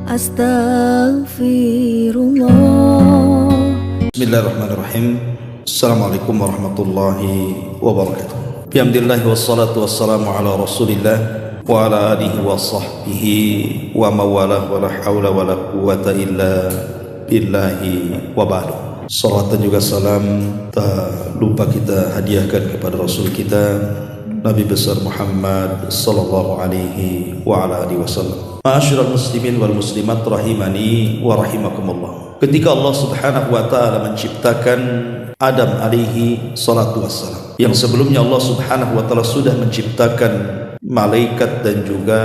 Astaghfirullah. Bismillahirrahmanirrahim. Assalamualaikum warahmatullahi wabarakatuh. Bihamdillahi wassalatu wassalamu ala rasulillah wa ala alihi wa sahbihi wa mawalah wa la hawla wa la quwata illa billahi wa ba'du. Salawat dan juga salam tak lupa kita hadiahkan kepada Rasul kita Nabi besar Muhammad sallallahu alaihi wa ala alihi wasallam. Ma'asyiral muslimin wal muslimat rahimani wa rahimakumullah. Ketika Allah Subhanahu wa taala menciptakan Adam alaihi salatu wassalam, yang sebelumnya Allah Subhanahu wa taala sudah menciptakan malaikat dan juga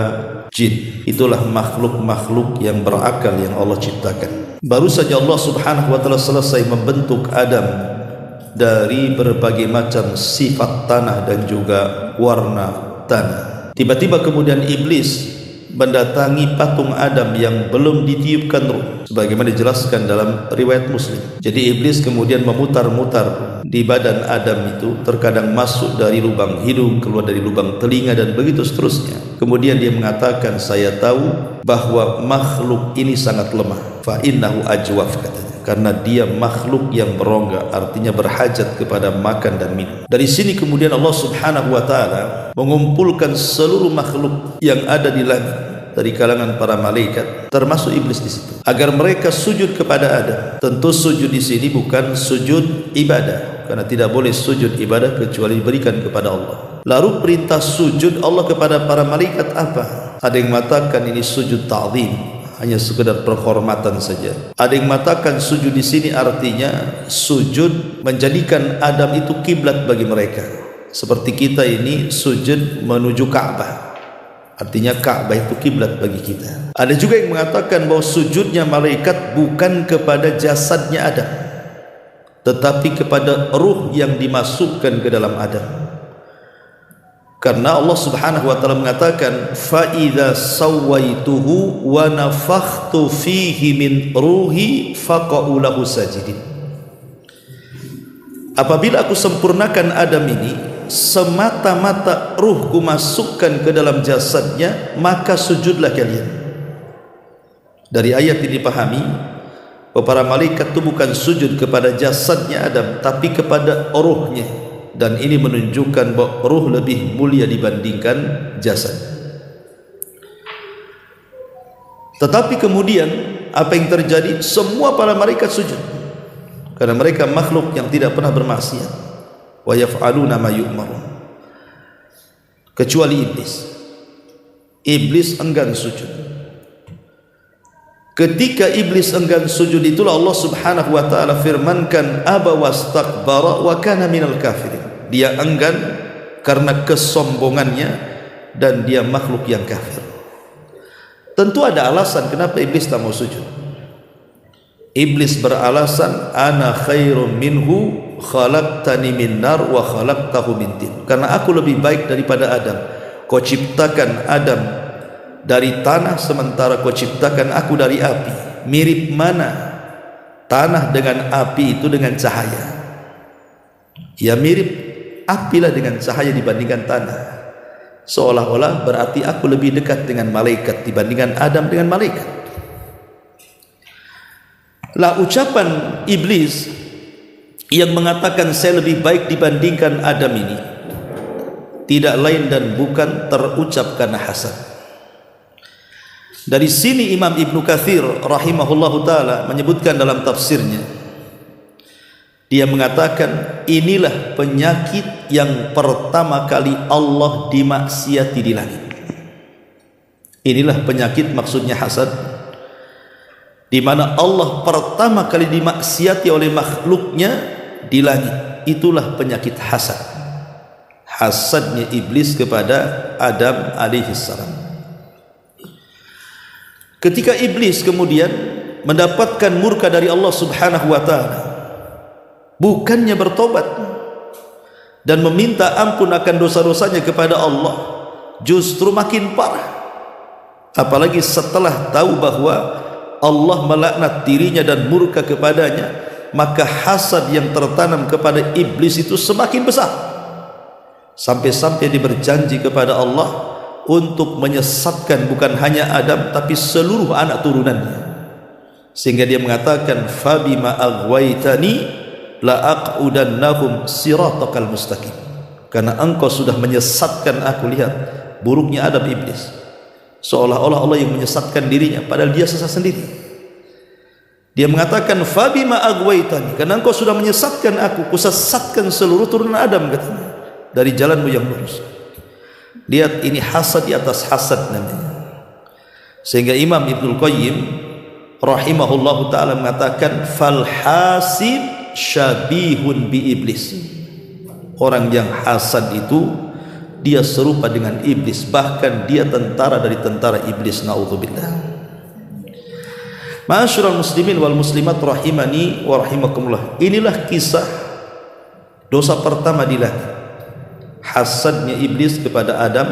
jin. Itulah makhluk-makhluk yang berakal yang Allah ciptakan. Baru saja Allah Subhanahu wa taala selesai membentuk Adam dari berbagai macam sifat tanah dan juga warna tanah. Tiba-tiba kemudian iblis mendatangi patung Adam yang belum ditiupkan ruh, sebagaimana dijelaskan dalam riwayat Muslim. Jadi iblis kemudian memutar-mutar di badan Adam itu, terkadang masuk dari lubang hidung, keluar dari lubang telinga, dan begitu seterusnya. Kemudian dia mengatakan, saya tahu bahwa makhluk ini sangat lemah, fa innahu ajwaf, katanya, karena dia makhluk yang berongga, artinya berhajat kepada makan dan minum. Dari sini kemudian Allah Subhanahu wa taala mengumpulkan seluruh makhluk yang ada di langit dari kalangan para malaikat, termasuk iblis di situ, agar mereka sujud kepada Adam. Tentu sujud di sini bukan sujud ibadah, karena tidak boleh sujud ibadah kecuali diberikan kepada Allah. Lalu perintah sujud Allah kepada para malaikat apa? Ada yang mengatakan ini sujud ta'zim, hanya sekedar penghormatan saja. Ada yang mengatakan sujud di sini artinya sujud menjadikan Adam itu kiblat bagi mereka. Seperti kita ini sujud menuju Ka'bah, artinya Ka'bah itu kiblat bagi kita. Ada juga yang mengatakan bahwa sujudnya malaikat bukan kepada jasadnya Adam, tetapi kepada ruh yang dimasukkan ke dalam Adam. Karena Allah Subhanahu wa taala mengatakan, fa idza sawaituhu wa nafakhtu fihi min ruhi faqa'u lahu sajidin. Apabila aku sempurnakan Adam ini, semata-mata ruhku masukkan ke dalam jasadnya, maka sujudlah kalian. Dari ayat ini dipahami bahwa para malaikat itu bukan sujud kepada jasadnya Adam, tapi kepada ruhnya. Dan ini menunjukkan bahwa ruh lebih mulia dibandingkan jasad. Tetapi kemudian apa yang terjadi? Semua para malaikat sujud, karena mereka makhluk yang tidak pernah bermaksiat. Wa yaf'aluna ma yu'marun, kecuali iblis. Iblis enggan sujud. Ketika iblis enggan sujud, itulah Allah Subhanahu wa taala firmankan, aba wastakbara wa kana minal kafirin. Dia enggan karena kesombongannya dan dia makhluk yang kafir. Tentu ada alasan kenapa iblis tak mau sujud. Iblis beralasan, ana khairum minhu khalaqtani min nar wa khalaqtahu min tin. Karena aku lebih baik daripada Adam. Kau ciptakan Adam dari tanah, sementara kau ciptakan aku dari api. Mirip mana tanah dengan api itu dengan cahaya? Ya mirip, apilah dengan cahaya dibandingkan tanah. Seolah-olah berarti aku lebih dekat dengan malaikat dibandingkan Adam dengan malaikat. Lah ucapan iblis yang mengatakan saya lebih baik dibandingkan Adam ini tidak lain dan bukan terucap karena hasad. Dari sini Imam Ibnu Katsir rahimahullahu taala menyebutkan dalam tafsirnya, dia mengatakan inilah penyakit yang pertama kali Allah dimaksiati di langit. Inilah penyakit, maksudnya hasad, di mana Allah pertama kali dimaksiati oleh makhluknya di langit. Itulah penyakit hasad. Hasadnya iblis kepada Adam alaihissalam. Ketika iblis kemudian mendapatkan murka dari Allah Subhanahu wa taala, bukannya bertobat dan meminta ampun akan dosa-dosanya kepada Allah, justru makin parah. Apalagi setelah tahu bahwa Allah melaknat dirinya dan murka kepadanya, maka hasad yang tertanam kepada iblis itu semakin besar. Sampai-sampai dia berjanji kepada Allah, untuk menyesatkan bukan hanya Adam tapi seluruh anak turunannya, sehingga dia mengatakan fabima aghwaytani la aqudannahum siratakal mustaqim, karena engkau sudah menyesatkan aku. Lihat buruknya Adam iblis, seolah-olah Allah yang menyesatkan dirinya padahal dia sesat sendiri. Dia mengatakan fabima aghwaytani, karena engkau sudah menyesatkan aku, kusesatkan seluruh turunan Adam, katanya, dari jalanmu yang lurus. Lihat, ini hasad di atas hasad namanya. Sehingga Imam Ibnul Qayyim rahimahullahu ta'ala mengatakan fal hasid syabihun bi iblis. Orang yang hasad itu dia serupa dengan iblis, bahkan dia tentara dari tentara iblis, naudzubillah. Ma'asyiral muslimin wal muslimat rahimani wa rahimakumullah. Inilah kisah dosa pertama di langit, hasadnya iblis kepada Adam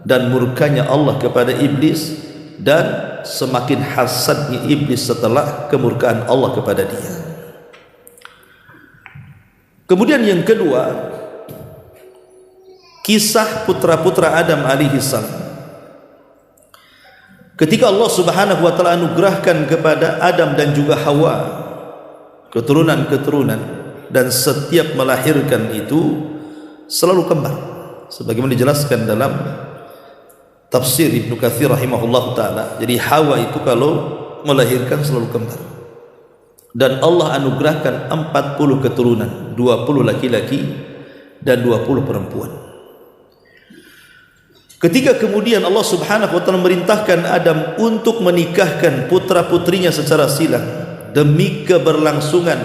dan murkanya Allah kepada iblis, dan semakin hasadnya iblis setelah kemurkaan Allah kepada dia. Kemudian yang kedua, kisah putra-putra Adam alaihi salam. Ketika Allah subhanahu wa ta'ala anugerahkan kepada Adam dan juga Hawa keturunan-keturunan, dan setiap melahirkan itu selalu kembar, sebagaimana dijelaskan dalam tafsir Ibnu Katsir rahimahullah ta'ala. Jadi Hawa itu kalau melahirkan selalu kembar, dan Allah anugerahkan 40 keturunan, 20 laki-laki dan 20 perempuan. Ketika kemudian Allah subhanahu wa ta'ala merintahkan Adam untuk menikahkan putra-putrinya secara silang demi keberlangsungan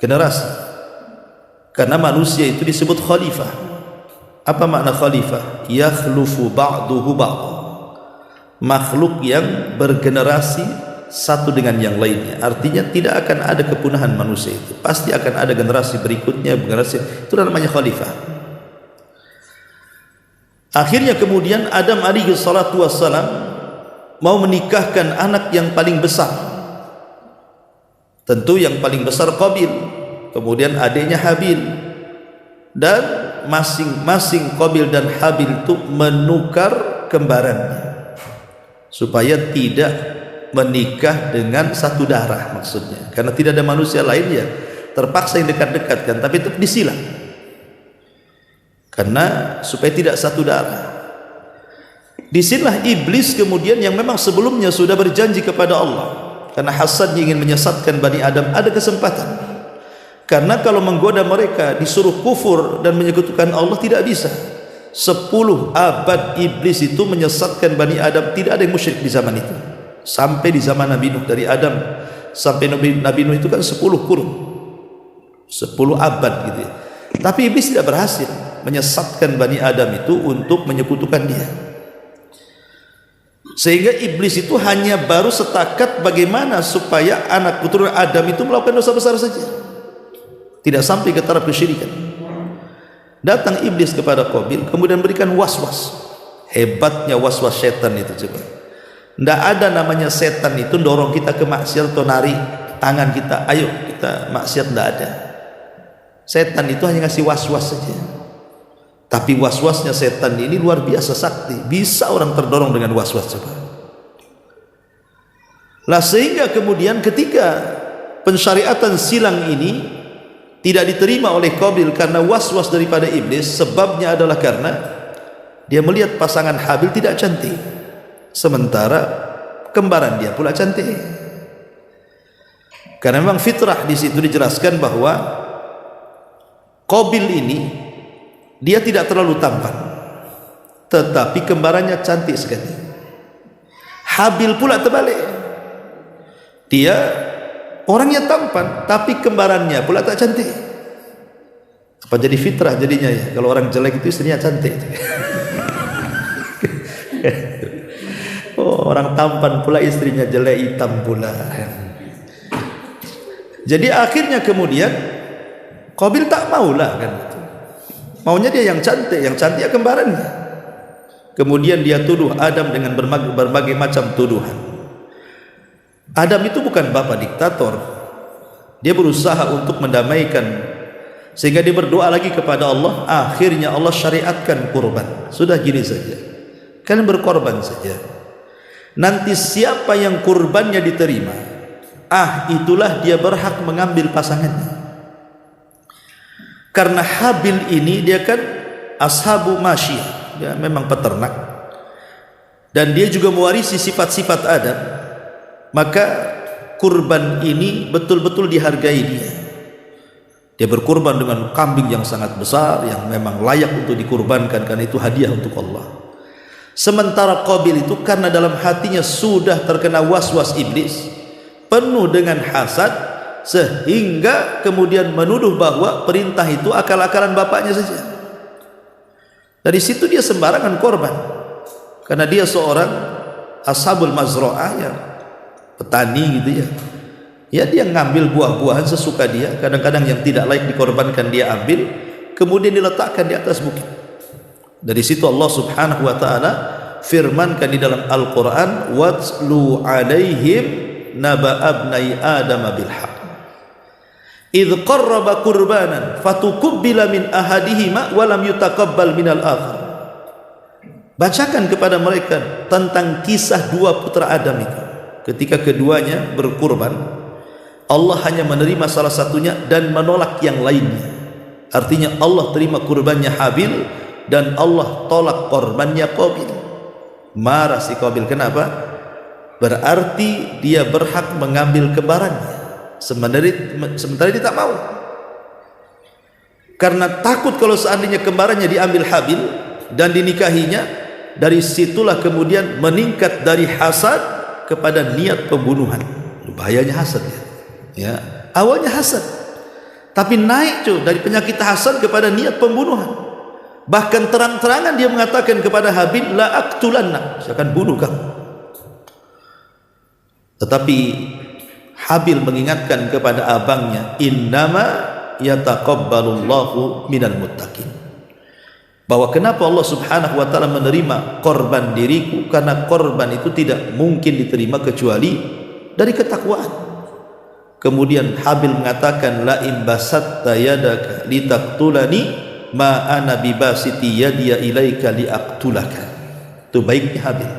generasi, karena manusia itu disebut khalifah. Apa makna khalifah? Yakhlufu ba'duhu ba'd, makhluk yang bergenerasi satu dengan yang lainnya. Artinya tidak akan ada kepunahan manusia itu, pasti akan ada generasi berikutnya, generasi itu namanya khalifah. Akhirnya kemudian Adam alaihi salatu wassalam mau menikahkan anak yang paling besar. Tentu yang paling besar Qabil, kemudian adiknya Habil, dan masing-masing Qabil dan Habil itu menukar kembarannya supaya tidak menikah dengan satu darah, maksudnya karena tidak ada manusia lain, ya terpaksa yang dekat-dekatkan, tapi tetap disilang karena supaya tidak satu darah. Disinilah iblis kemudian yang memang sebelumnya sudah berjanji kepada Allah, karena hasadnya ingin menyesatkan Bani Adam, ada kesempatan. Karena kalau menggoda mereka disuruh kufur dan menyekutukan Allah tidak bisa. 10 abad iblis itu menyesatkan Bani Adam, tidak ada yang musyrik di zaman itu. Sampai di zaman Nabi Nuh, dari Adam sampai Nabi Nuh itu kan 10 kurun, 10 abad gitu ya. Tapi iblis tidak berhasil menyesatkan Bani Adam itu untuk menyekutukan dia, sehingga iblis itu hanya baru setakat bagaimana supaya anak keturunan Adam itu melakukan dosa besar saja, tidak sampai ke taraf kesyirikan. Datang iblis kepada Qabil kemudian berikan was-was. Hebatnya was-was setan itu, coba. Tidak ada namanya setan itu dorong kita ke maksiat atau narik tangan kita, ayo kita maksiat, tidak ada. Setan itu hanya ngasih was-was saja. Tapi was-wasnya setan ini luar biasa sakti, bisa orang terdorong dengan was-was, coba. Lah sehingga kemudian ketika pensyariatan silang ini tidak diterima oleh Qabil karena was-was daripada iblis, sebabnya adalah karena dia melihat pasangan Habil tidak cantik, sementara kembaran dia pula cantik. Karena memang fitrah di situ dijelaskan bahwa Qabil ini dia tidak terlalu tampan, tetapi kembarannya cantik sekali. Habil pula terbalik, dia orangnya tampan tapi kembarannya pula tak cantik. Apa jadi fitrah jadinya ya, kalau orang jelek itu istrinya cantik. Oh, orang tampan pula istrinya jelek, hitam pula. Jadi akhirnya kemudian Qabil tak maulah kan, maunya dia yang cantik ya kembarannya. Kemudian dia tuduh Adam dengan berbagai macam tuduhan. Adam itu bukan bapak diktator, dia berusaha untuk mendamaikan, sehingga dia berdoa lagi kepada Allah. Akhirnya Allah syariatkan kurban. Sudah gini saja, Kalian berkorban saja. Nanti siapa yang kurbannya diterima, itulah dia berhak mengambil pasangannya. Karena Habil ini dia kan ashabu masyiyah, dia memang peternak, dan dia juga mewarisi sifat-sifat Adam. Maka kurban ini betul-betul dihargai dia. Dia berkurban dengan kambing yang sangat besar, yang memang layak untuk dikurbankan karena itu hadiah untuk Allah. Sementara Qabil itu karena dalam hatinya sudah terkena was-was iblis, penuh dengan hasad, sehingga kemudian menuduh bahwa perintah itu akal-akalan bapaknya saja. Dari situ dia sembarangan korban, karena dia seorang ashabul mazra'ah, ya, petani gitu ya. Ya, dia ngambil buah-buahan sesuka dia. Kadang-kadang yang tidak layak dikorbankan dia ambil, kemudian diletakkan di atas bukit. Dari situ Allah Subhanahu wa taala firmankan di dalam Al-Qur'an, "Watslu 'alaihim naba abnai Adam bil haqq. Idz qarraba qurbanan fatuqbila min ahadihima wa lam yutaqabbal minal akhar." Bacakan kepada mereka tentang kisah dua putra Adam itu. Ketika keduanya berkurban, Allah hanya menerima salah satunya dan menolak yang lainnya. Artinya Allah terima kurbannya Habil dan Allah tolak korbannya Qabil. Marah si Qabil. Kenapa? Berarti dia berhak mengambil kembarannya, sementara dia tak mau. Karena takut kalau seandainya kembarannya diambil Habil dan dinikahinya, dari situlah kemudian meningkat dari hasad kepada niat pembunuhan. Bahayanya hasad ya. Awalnya hasad, tapi naik dari penyakit hasad kepada niat pembunuhan. Bahkan terang-terangan dia mengatakan kepada Habil, la aqtulanna, saya akan bunuh kamu. Tetapi Habil mengingatkan kepada abangnya, innama yataqabbalullahu minal muttaqin, bahwa kenapa Allah Subhanahu wa taala menerima korban diriku, karena korban itu tidak mungkin diterima kecuali dari ketakwaan. Kemudian Habil mengatakan, la in basatta yadaka litaqtulani ma ana bibasiti yadiya ilaika liaqtulaka. Itu baiknya Habil.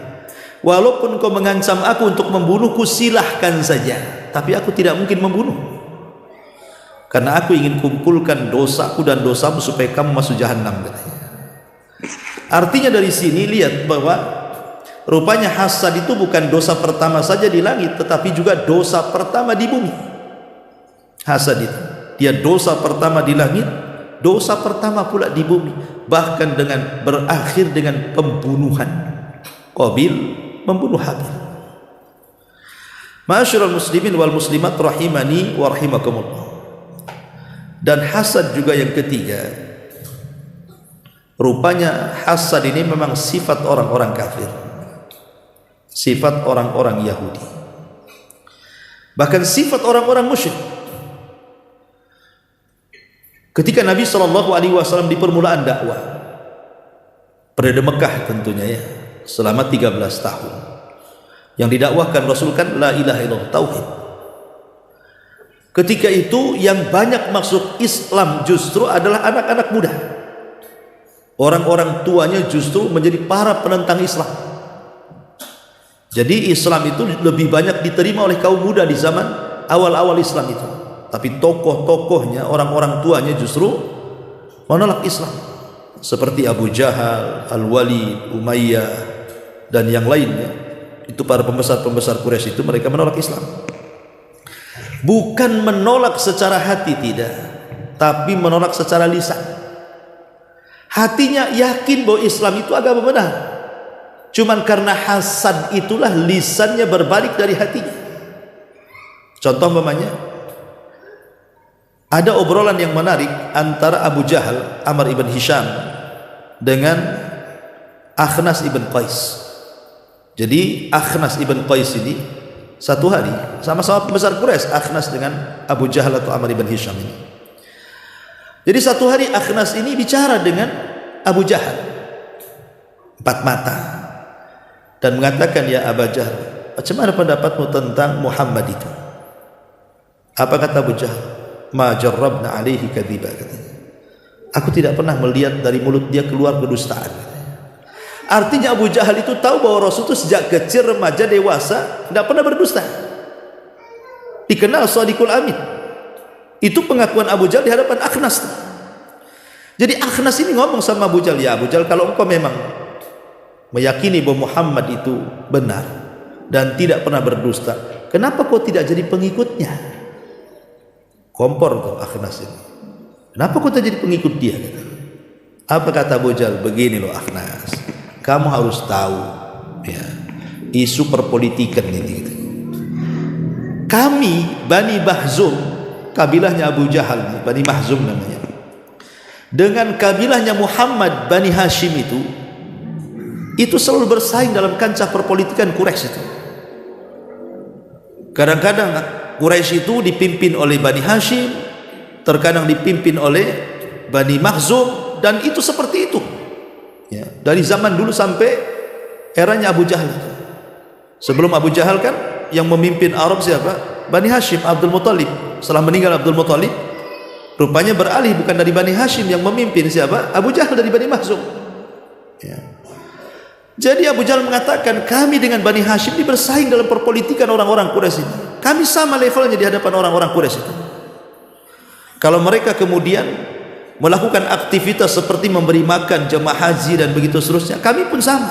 Walaupun kau mengancam aku untuk membunuhku, silahkan saja, tapi aku tidak mungkin membunuh, karena aku ingin kumpulkan dosaku dan dosamu supaya kamu masuk jahanam, katanya. Artinya dari sini lihat bahwa rupanya hasad itu bukan dosa pertama saja di langit, tetapi juga dosa pertama di bumi. Hasad itu dia dosa pertama di langit, dosa pertama pula di bumi, bahkan dengan berakhir dengan pembunuhan. Qabil membunuh Habil. Ma'asyiral muslimin wal muslimat rahimani wa rahimakumullah. Dan hasad juga yang ketiga, rupanya hasad ini memang sifat orang-orang kafir, sifat orang-orang Yahudi, bahkan sifat orang-orang musyrik. Ketika Nabi SAW di permulaan dakwah, periode Mekah tentunya ya, selama 13 tahun, yang didakwahkan Rasul kan la ilaha illallah, tauhid. Ketika itu yang banyak masuk Islam justru adalah anak-anak muda. Orang-orang tuanya justru menjadi para penentang Islam. Jadi Islam itu lebih banyak diterima oleh kaum muda di zaman awal-awal Islam itu. Tapi tokoh-tokohnya, orang-orang tuanya justru menolak Islam, seperti Abu Jahal, Al-Walid, Umayyah, dan yang lainnya. Itu para pembesar-pembesar Quraisy itu mereka menolak Islam. Bukan menolak secara hati, tidak, tapi menolak secara lisan. Hatinya yakin bahwa Islam itu agama benar, cuman karena hasad itulah lisannya berbalik dari hatinya. Contoh umpamanya, ada obrolan yang menarik antara Abu Jahal, Amr ibn Hisham, dengan Akhnas ibn Qais. Jadi Akhnas ibn Qais ini satu hari sama-sama pembesar Quraisy, Akhnas dengan Abu Jahal atau Amr ibn Hisham ini. Jadi satu hari Akhnas ini bicara dengan Abu Jahal empat mata dan mengatakan, ya Abu Jahal, macam mana pendapatmu tentang Muhammad itu? Apa kata Abu Jahal? Ma jarrabna alaihi kadhiba, katanya. Aku tidak pernah melihat dari mulut dia keluar kedustaan, katanya. Artinya Abu Jahal itu tahu bahwa Rasul itu sejak kecil, remaja, dewasa tidak pernah berdusta. Dikenal Shadiqul Amin. Itu pengakuan Abu Jahal di hadapan Akhnas. Jadi Akhnas ini ngomong sama Abu Jahal, ya Abu Jahal, kalau engkau memang meyakini bahwa Muhammad itu benar dan tidak pernah berdusta, kenapa kau tidak jadi pengikutnya? Kompor tuh Akhnas ini. Kenapa kau tidak jadi pengikut dia? Apa kata Abu Jahal? Begini loh Akhnas, kamu harus tahu ya, isu perpolitikan ini gitu. Kami Bani Mahzum, kabilahnya Abu Jahal, Bani Mahzum namanya, dengan kabilahnya Muhammad Bani Hashim itu selalu bersaing dalam kancah perpolitikan Quraisy itu. Kadang-kadang Quraisy itu dipimpin oleh Bani Hashim, terkadang dipimpin oleh Bani Mahzum, dan itu seperti itu ya, dari zaman dulu sampai eranya Abu Jahal. Sebelum Abu Jahal kan yang memimpin Arab siapa? Bani Hashim, Abdul Muthalib. Setelah meninggal Abdul Muthalib, rupanya beralih, bukan dari Bani Hashim yang memimpin siapa? Abu Jahal dari Bani Mahzum ya. Jadi Abu Jahal mengatakan, kami dengan Bani Hashim ini bersaing dalam perpolitikan orang-orang Quraisy ini. Kami sama levelnya di hadapan orang-orang Quraisy itu. Kalau mereka kemudian melakukan aktivitas seperti memberi makan jemaah haji dan begitu seterusnya, kami pun sama.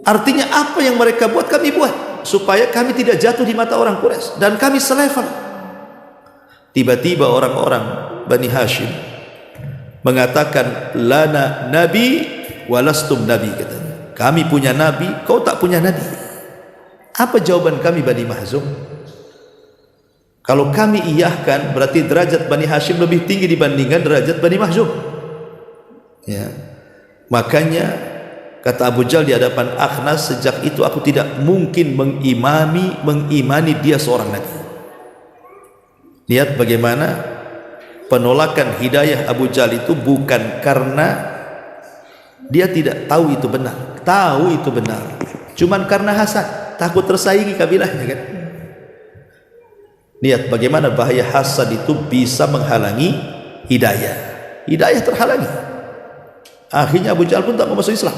Artinya apa yang mereka buat kami buat, supaya kami tidak jatuh di mata orang Quraisy, dan kami selevel. Tiba-tiba orang-orang Bani Hashim mengatakan, lana nabi walastum nabi, katanya. Kami punya nabi, kau tak punya nabi. Apa jawaban kami Bani Mahzum? Kalau kami iyahkan, berarti derajat Bani Hashim lebih tinggi dibandingkan derajat Bani Mahzum ya. Makanya kata Abu Jahal di hadapan Akhnas, sejak itu aku tidak mungkin mengimani dia seorang nabi. Lihat bagaimana penolakan hidayah Abu Jahal itu bukan karena dia tidak tahu itu benar, tahu itu benar, cuman karena hasad, takut tersaingi kabilahnya kan. Lihat bagaimana bahaya hasad itu bisa menghalangi hidayah. Hidayah terhalangi. Akhirnya Abu Jahal pun tak mau masuk Islam.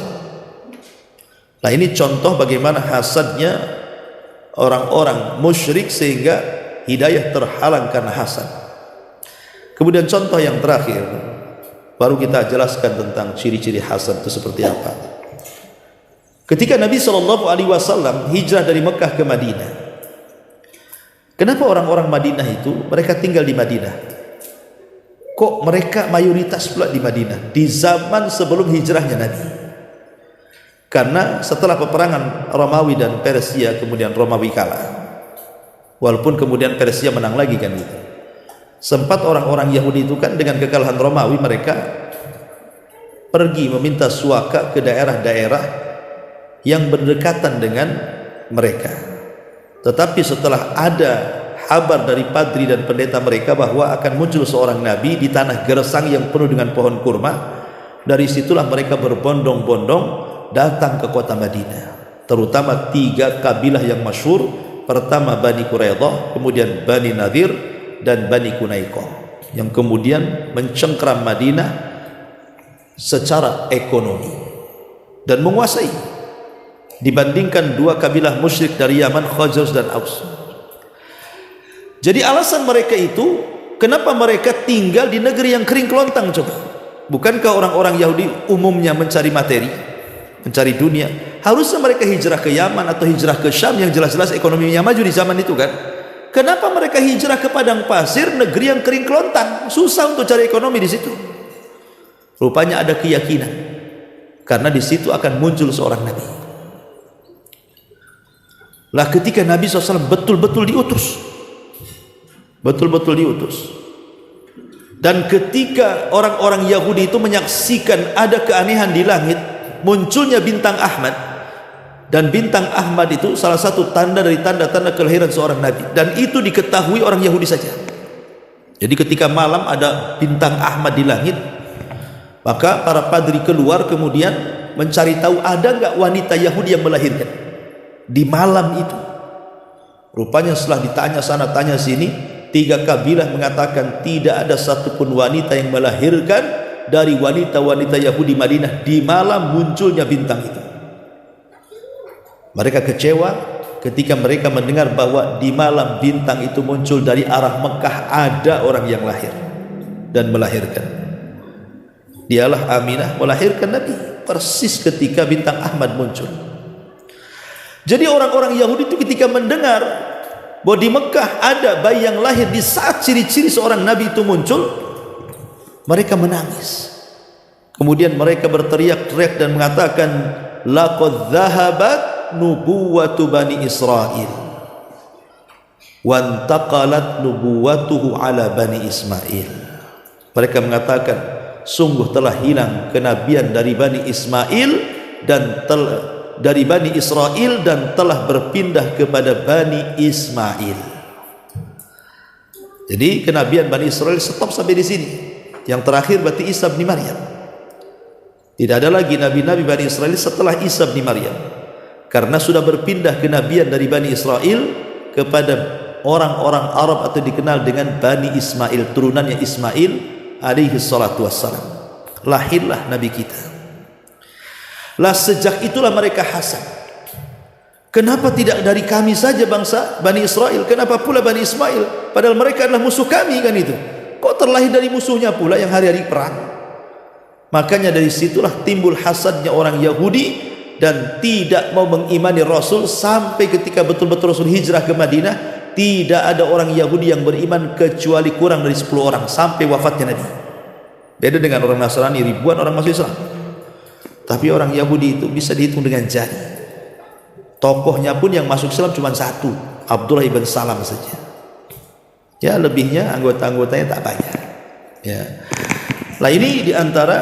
Nah ini contoh bagaimana hasadnya orang-orang musyrik sehingga hidayah terhalang karena hasad. Kemudian contoh yang terakhir, baru kita jelaskan tentang ciri-ciri hasad itu seperti apa. Ketika Nabi SAW hijrah dari Mekah ke Madinah, kenapa orang-orang Madinah itu mereka tinggal di Madinah? Kok mereka mayoritas pula di Madinah di zaman sebelum hijrahnya Nabi? Karena setelah peperangan Romawi dan Persia, kemudian Romawi kalah, walaupun kemudian Persia menang lagi kan itu. Sempat orang-orang Yahudi itu kan dengan kekalahan Romawi mereka pergi meminta suaka ke daerah-daerah yang berdekatan dengan mereka. Tetapi setelah ada kabar dari padri dan pendeta mereka bahwa akan muncul seorang nabi di tanah gersang yang penuh dengan pohon kurma, dari situlah mereka berbondong-bondong datang ke kota Madinah, terutama 3 kabilah yang masyhur. Pertama Bani Quraidah, kemudian Bani Nadir dan Bani Qunaiqah, yang kemudian mencengkeram Madinah secara ekonomi dan menguasai, dibandingkan 2 kabilah musyrik dari Yaman, Khazraj dan Aus. Jadi alasan mereka itu, kenapa mereka tinggal di negeri yang kering kelontang coba? Bukankah orang-orang Yahudi umumnya mencari materi, mencari dunia? Harusnya mereka hijrah ke Yaman atau hijrah ke Syam yang jelas-jelas ekonominya maju di zaman itu kan. Kenapa mereka hijrah ke padang pasir, negeri yang kering kelontang, susah untuk cari ekonomi di situ? Rupanya ada keyakinan, karena di situ akan muncul seorang nabi. Lah ketika Nabi SAW betul-betul diutus, dan ketika orang-orang Yahudi itu menyaksikan ada keanehan di langit, munculnya bintang Ahmad, dan bintang Ahmad itu salah satu tanda dari tanda-tanda kelahiran seorang nabi, dan itu diketahui orang Yahudi saja. Jadi ketika malam ada bintang Ahmad di langit, maka para padri keluar kemudian mencari tahu ada enggak wanita Yahudi yang melahirkan di malam itu. Rupanya setelah ditanya sana tanya sini, 3 kabilah mengatakan tidak ada satupun wanita yang melahirkan dari wanita-wanita Yahudi Madinah di malam munculnya bintang itu. Mereka kecewa ketika mereka mendengar bahwa di malam bintang itu muncul dari arah Mekah ada orang yang lahir dan melahirkan. Dialah Aminah melahirkan Nabi persis ketika bintang Ahmad muncul. Jadi orang-orang Yahudi itu ketika mendengar bahwa di Mekah ada bayi yang lahir di saat ciri-ciri seorang Nabi itu muncul, mereka menangis. Kemudian mereka berteriak-teriak dan mengatakan, laqad dhahabat nubuwatu Bani Israel wantaqalat nubuwatuhu ala Bani Ismail. Mereka mengatakan, sungguh telah hilang kenabian dari Bani Ismail dan dari Bani Israel dan telah berpindah kepada Bani Ismail. Jadi kenabian Bani Israel stop sampai di sini. Yang terakhir berarti Isa bin Maryam. Tidak ada lagi nabi-nabi Bani Israel setelah Isa bin Maryam, karena sudah berpindah kenabian dari Bani Israel kepada orang-orang Arab atau dikenal dengan Bani Ismail, turunannya Ismail alaihi salatu wassalam. Lahirlah Nabi kita. Lah sejak itulah mereka hasad. Kenapa tidak dari kami saja bangsa Bani Israel? Kenapa pula Bani Ismail? Padahal mereka adalah musuh kami kan itu. Kok terlahir dari musuhnya pula yang hari-hari perang? Makanya dari situlah timbul hasadnya orang Yahudi dan tidak mau mengimani Rasul sampai ketika betul-betul Rasul hijrah ke Madinah, tidak ada orang Yahudi yang beriman kecuali kurang dari 10 orang sampai wafatnya Nabi. Beda dengan orang Nasrani, ribuan orang masuk Islam. Tapi orang Yahudi itu bisa dihitung dengan jari. Tokohnya pun yang masuk Islam cuma satu, Abdullah ibn Salam saja. Ya, lebihnya anggota-anggotanya tak banyak. Ya. Nah, ini diantara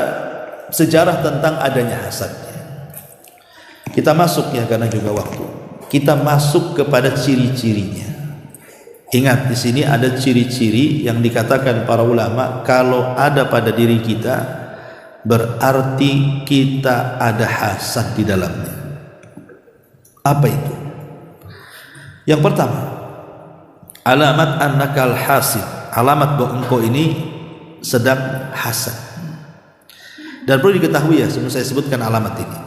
sejarah tentang adanya hasadnya. Kita masuk ya, karena juga waktu. Kita masuk kepada ciri-cirinya. Ingat, di sini ada ciri-ciri yang dikatakan para ulama kalau ada pada diri kita, berarti kita ada hasad di dalamnya. Apa itu? Yang pertama, alamat annakal hasid, alamat bahwa engkau ini sedang hasad. Dan perlu diketahui ya, sebelum saya sebutkan alamat ini,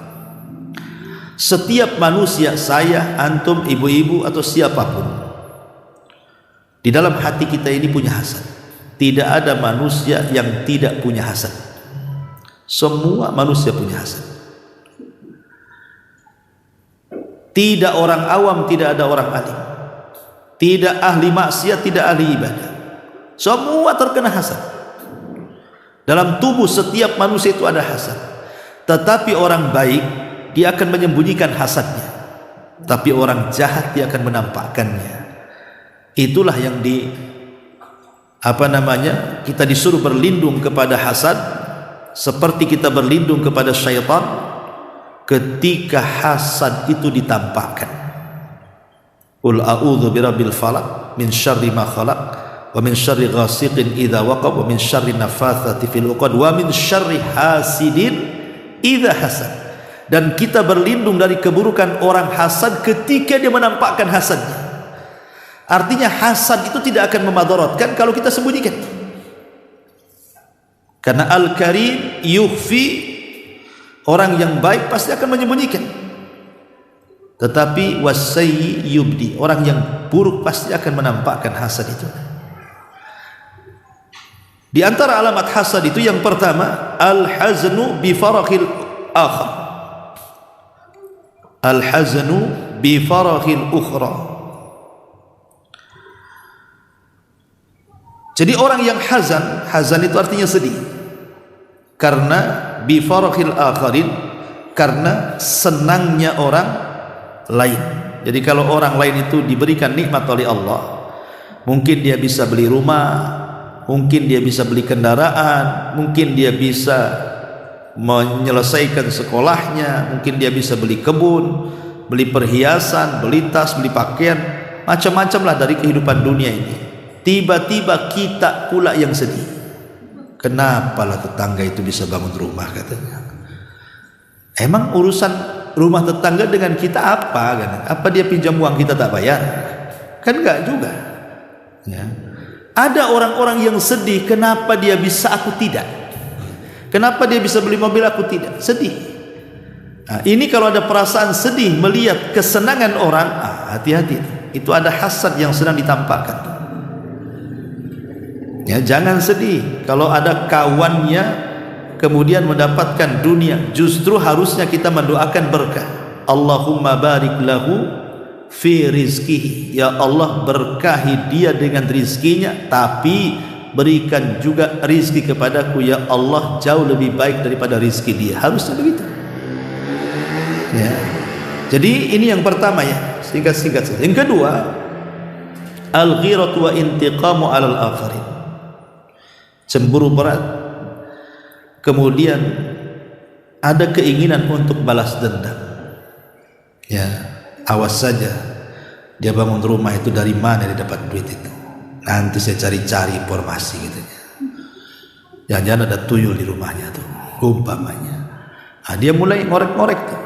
setiap manusia, saya, antum, ibu-ibu atau siapapun, di dalam hati kita ini punya hasad. Tidak ada manusia yang tidak punya hasad. Semua manusia punya hasad. Tidak orang awam, tidak ada orang alim, tidak ahli maksiat, tidak ahli ibadah, semua terkena hasad. Dalam tubuh setiap manusia itu ada hasad. Tetapi orang baik dia akan menyembunyikan hasadnya, tapi orang jahat dia akan menampakkannya. Itulah yang kita disuruh berlindung kepada hasad, seperti kita berlindung kepada syaitan ketika hasad itu ditampakkan. Qul a'udzu birabbil falaq min syarri ma khalaq wa min syarri ghasiqin idza waqab wa min syarri nafatsati fil 'uqad wa min syarri hasidin idza hasad. Dan kita berlindung dari keburukan orang hasad ketika dia menampakkan hasadnya. Artinya hasad itu tidak akan memadaratkan kalau kita sembunyikan. Karena Al-Karim yukhfi, orang yang baik pasti akan menyembunyikan. Tetapi wasayyi yubdi, orang yang buruk pasti akan menampakkan hasad itu. Di antara alamat hasad itu yang pertama, al-haznu bi farakhil akhar. Al-haznu bi farakhil ukhra. Jadi orang yang hazan itu artinya sedih. Karena bi farakhil akharin, karena senangnya orang lain. Jadi kalau orang lain itu diberikan nikmat oleh Allah, mungkin dia bisa beli rumah, mungkin dia bisa beli kendaraan, mungkin dia bisa menyelesaikan sekolahnya, mungkin dia bisa beli kebun, beli perhiasan, beli tas, beli pakaian, macam-macam lah dari kehidupan dunia ini. Tiba-tiba kita pula yang sedih. Kenapalah tetangga itu bisa bangun rumah katanya. Emang urusan rumah tetangga dengan kita apa kan? Apa dia pinjam uang kita tak bayar? Kan enggak juga. Ya. Ada orang-orang yang sedih, kenapa dia bisa aku tidak? Kenapa dia bisa beli mobil, aku tidak? Sedih. Nah, ini kalau ada perasaan sedih melihat kesenangan orang, hati-hati. Itu ada hasad yang sedang ditampakkan. Ya, jangan sedih kalau ada kawannya kemudian mendapatkan dunia. Justru harusnya kita mendoakan berkah. Allahumma barik lahu fi rizkihi. Ya Allah, berkahi dia dengan rizkinya, tapi berikan juga rizki kepadaku ya Allah jauh lebih baik daripada rizki dia. Harusnya begitu. Ya. Jadi ini yang pertama ya, singkat-singkat saja. Yang kedua, al-ghiratu wa intiqamu 'alal akharin. Cemburu berat. Kemudian ada keinginan untuk balas dendam. Ya, awas saja dia bangun rumah itu dari mana dia dapat duit itu. Nanti saya cari-cari informasi gitu. Jangan-jangan ada tuyul di rumahnya tuh, umpamanya. Nah, dia mulai ngorek-ngorek tuh.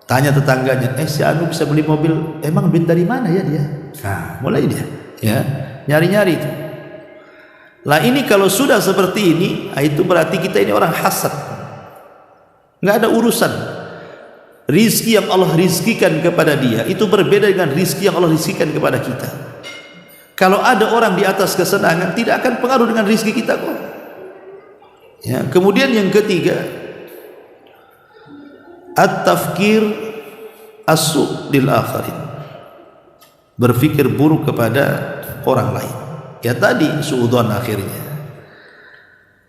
Tanya tetangganya, si Anu bisa beli mobil, emang duit dari mana ya dia? Nah, mulai dia, ya, nyari-nyari itu. Lah ini kalau sudah seperti ini, itu berarti kita ini orang hasad. Nggak ada urusan. Rizki yang Allah rizkikan kepada dia itu berbeda dengan rizki yang Allah rizkikan kepada kita. Kalau ada orang di atas kesenangan, tidak akan pengaruh dengan rizki kita kok. Ya, kemudian yang ketiga, at-tafkir as-su' lil akharin. Berfikir buruk kepada orang lain. Ya tadi suudzon akhirnya.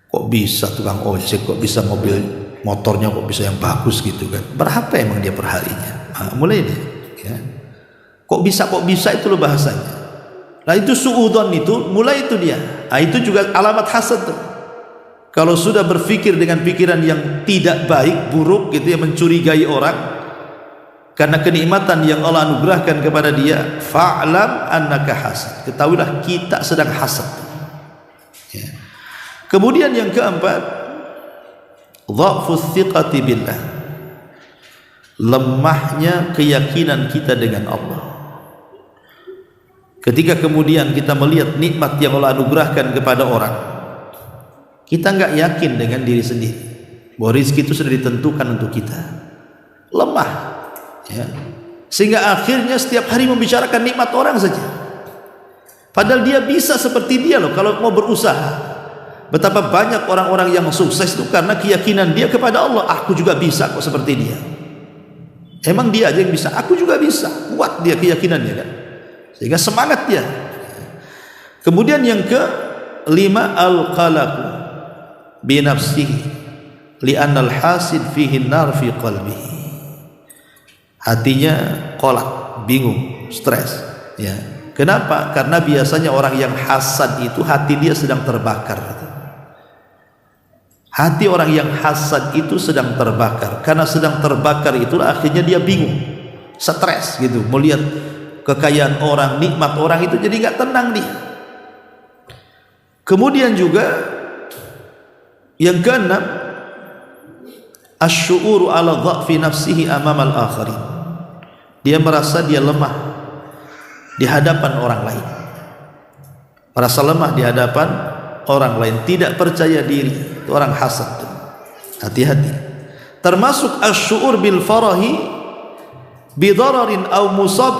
Kok bisa tukang ojek, kok bisa mobil motornya kok bisa yang bagus gitu kan? Berapa emang dia perharinya? Mulai deh. Ya. Kok bisa itu loh bahasanya. Nah itu suudzon itu mulai itu dia. Itu juga alamat hasad tuh. Kalau sudah berpikir dengan pikiran yang tidak baik, buruk gitu ya, mencurigai orang karena kenikmatan yang Allah anugerahkan kepada dia, fa'lam annaka hasad. Ketahuilah kita sedang hasad. Ya. Kemudian yang keempat, dha'fus thiqati billah. Lemahnya keyakinan kita dengan Allah. Ketika kemudian kita melihat nikmat yang Allah anugerahkan kepada orang, kita enggak yakin dengan diri sendiri bahwa rezeki itu sudah ditentukan untuk kita. Lemah. Ya. Sehingga akhirnya setiap hari membicarakan nikmat orang saja. Padahal dia bisa seperti dia loh kalau mau berusaha. Betapa banyak orang-orang yang sukses itu karena keyakinan dia kepada Allah. Aku juga bisa kok seperti dia. Emang dia aja yang bisa, aku juga bisa. Kuat dia keyakinannya kan. Sehingga semangat dia. Kemudian yang kelima, al-qalaqu bi nafsihi li'anna al-hasid fihi an-nar fi qalbihi. Hatinya kolak, bingung, stres. Ya. Kenapa? Karena biasanya orang yang hasad itu hati dia sedang terbakar. Hati orang yang hasad itu sedang terbakar. Karena sedang terbakar itulah akhirnya dia bingung, stres gitu. Melihat kekayaan orang, nikmat orang itu jadi nggak tenang dia. Kemudian juga yang keenam, asy'uru ala dha'fi nafsihi amama al-akharin. Dia merasa dia lemah di hadapan orang lain. Merasa lemah di hadapan orang lain, tidak percaya diri. Itu orang hasad. Hati-hati. Termasuk asy'ur bil farahi bi dararin aw musab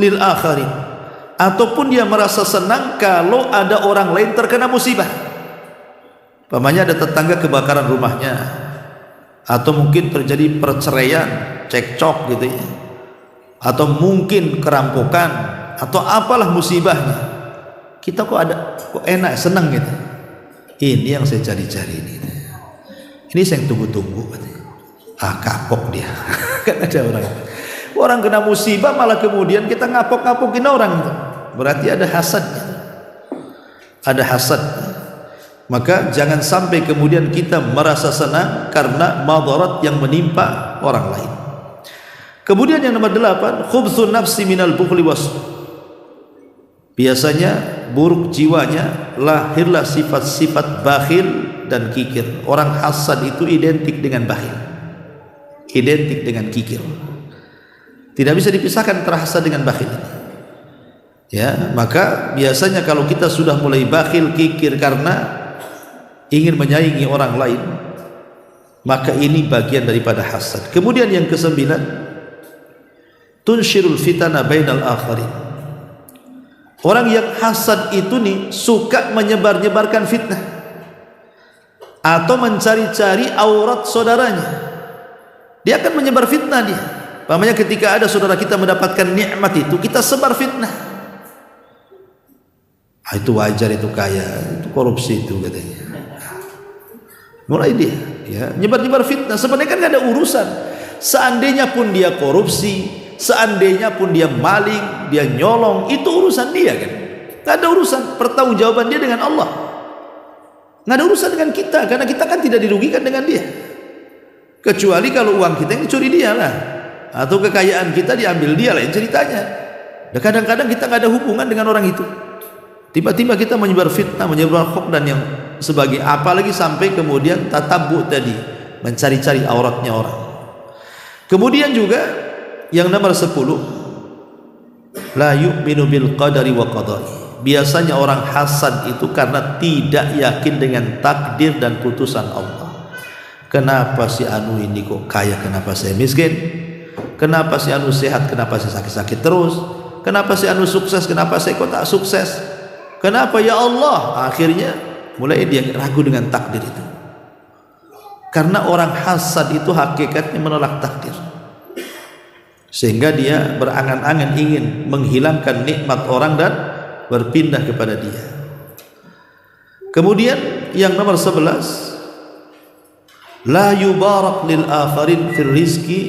lil akharin. Ataupun dia merasa senang kalau ada orang lain terkena musibah. Pamannya ada tetangga kebakaran rumahnya, atau mungkin terjadi perceraian, cekcok gitu ya. Atau mungkin kerampokan atau apalah musibahnya, kita kok enak, senang gitu. Ini yang saya cari-cari ini saya tunggu-tunggu. Kapok dia. Kan ada orang kena musibah malah kemudian kita ngapok-ngapokin orang itu. Berarti ada hasadnya. Ada hasad. Maka jangan sampai kemudian kita merasa senang karena madarat yang menimpa orang lain. Kemudian yang nomor 8, khubthun nafsi minal bukhli was. Biasanya buruk jiwanya, lahirlah sifat-sifat bakhil dan kikir. Orang hasad itu identik dengan bakhil, identik dengan kikir. Tidak bisa dipisahkan antara hasad dengan bakhil. Ya, maka biasanya kalau kita sudah mulai bakhil, kikir karena ingin menyaingi orang lain, Maka ini bagian daripada hasad. Kemudian yang kesembilan, tunsyirul fitana bainal akharin. Orang yang hasad itu nih suka menyebar-nyebarkan fitnah atau mencari-cari aurat saudaranya. Dia akan menyebar fitnah dia. Pamannya ketika ada saudara kita mendapatkan nikmat itu, kita sebar fitnah. Itu wajar, itu kaya, itu korupsi itu katanya. Mulai dia ya nyebar-nyebar fitnah. Sebenarnya kan gak ada urusan. Seandainya pun dia korupsi, seandainya pun dia maling, dia nyolong, itu urusan dia kan. Gak ada urusan, pertanggungjawaban dia dengan Allah. Gak ada urusan dengan kita, karena kita kan tidak dirugikan dengan dia. Kecuali kalau uang kita yang dicuri dia lah, atau kekayaan kita diambil dia, lain ceritanya. Dan kadang-kadang kita gak ada hubungan dengan orang itu. Tiba-tiba kita menyebar fitnah, menyebar hoax dan yang sebagai, apalagi sampai kemudian tatabu tadi, mencari-cari auratnya orang. Kemudian juga yang nomor 10, la yu'minu bil qadari wa qada'i. Biasanya orang hasad itu karena tidak yakin dengan takdir dan putusan Allah. Kenapa si anu ini kok kaya, kenapa saya miskin? Kenapa si anu sehat, kenapa saya sakit-sakit terus? Kenapa si anu sukses, kenapa saya kok tak sukses? Kenapa ya Allah? Akhirnya mulai dia ragu dengan takdir itu. Karena orang hasad itu hakikatnya menolak takdir, sehingga dia berangan-angan ingin menghilangkan nikmat orang dan berpindah kepada dia. Kemudian yang nomor 11, la yubarak lil akharin fil rizki.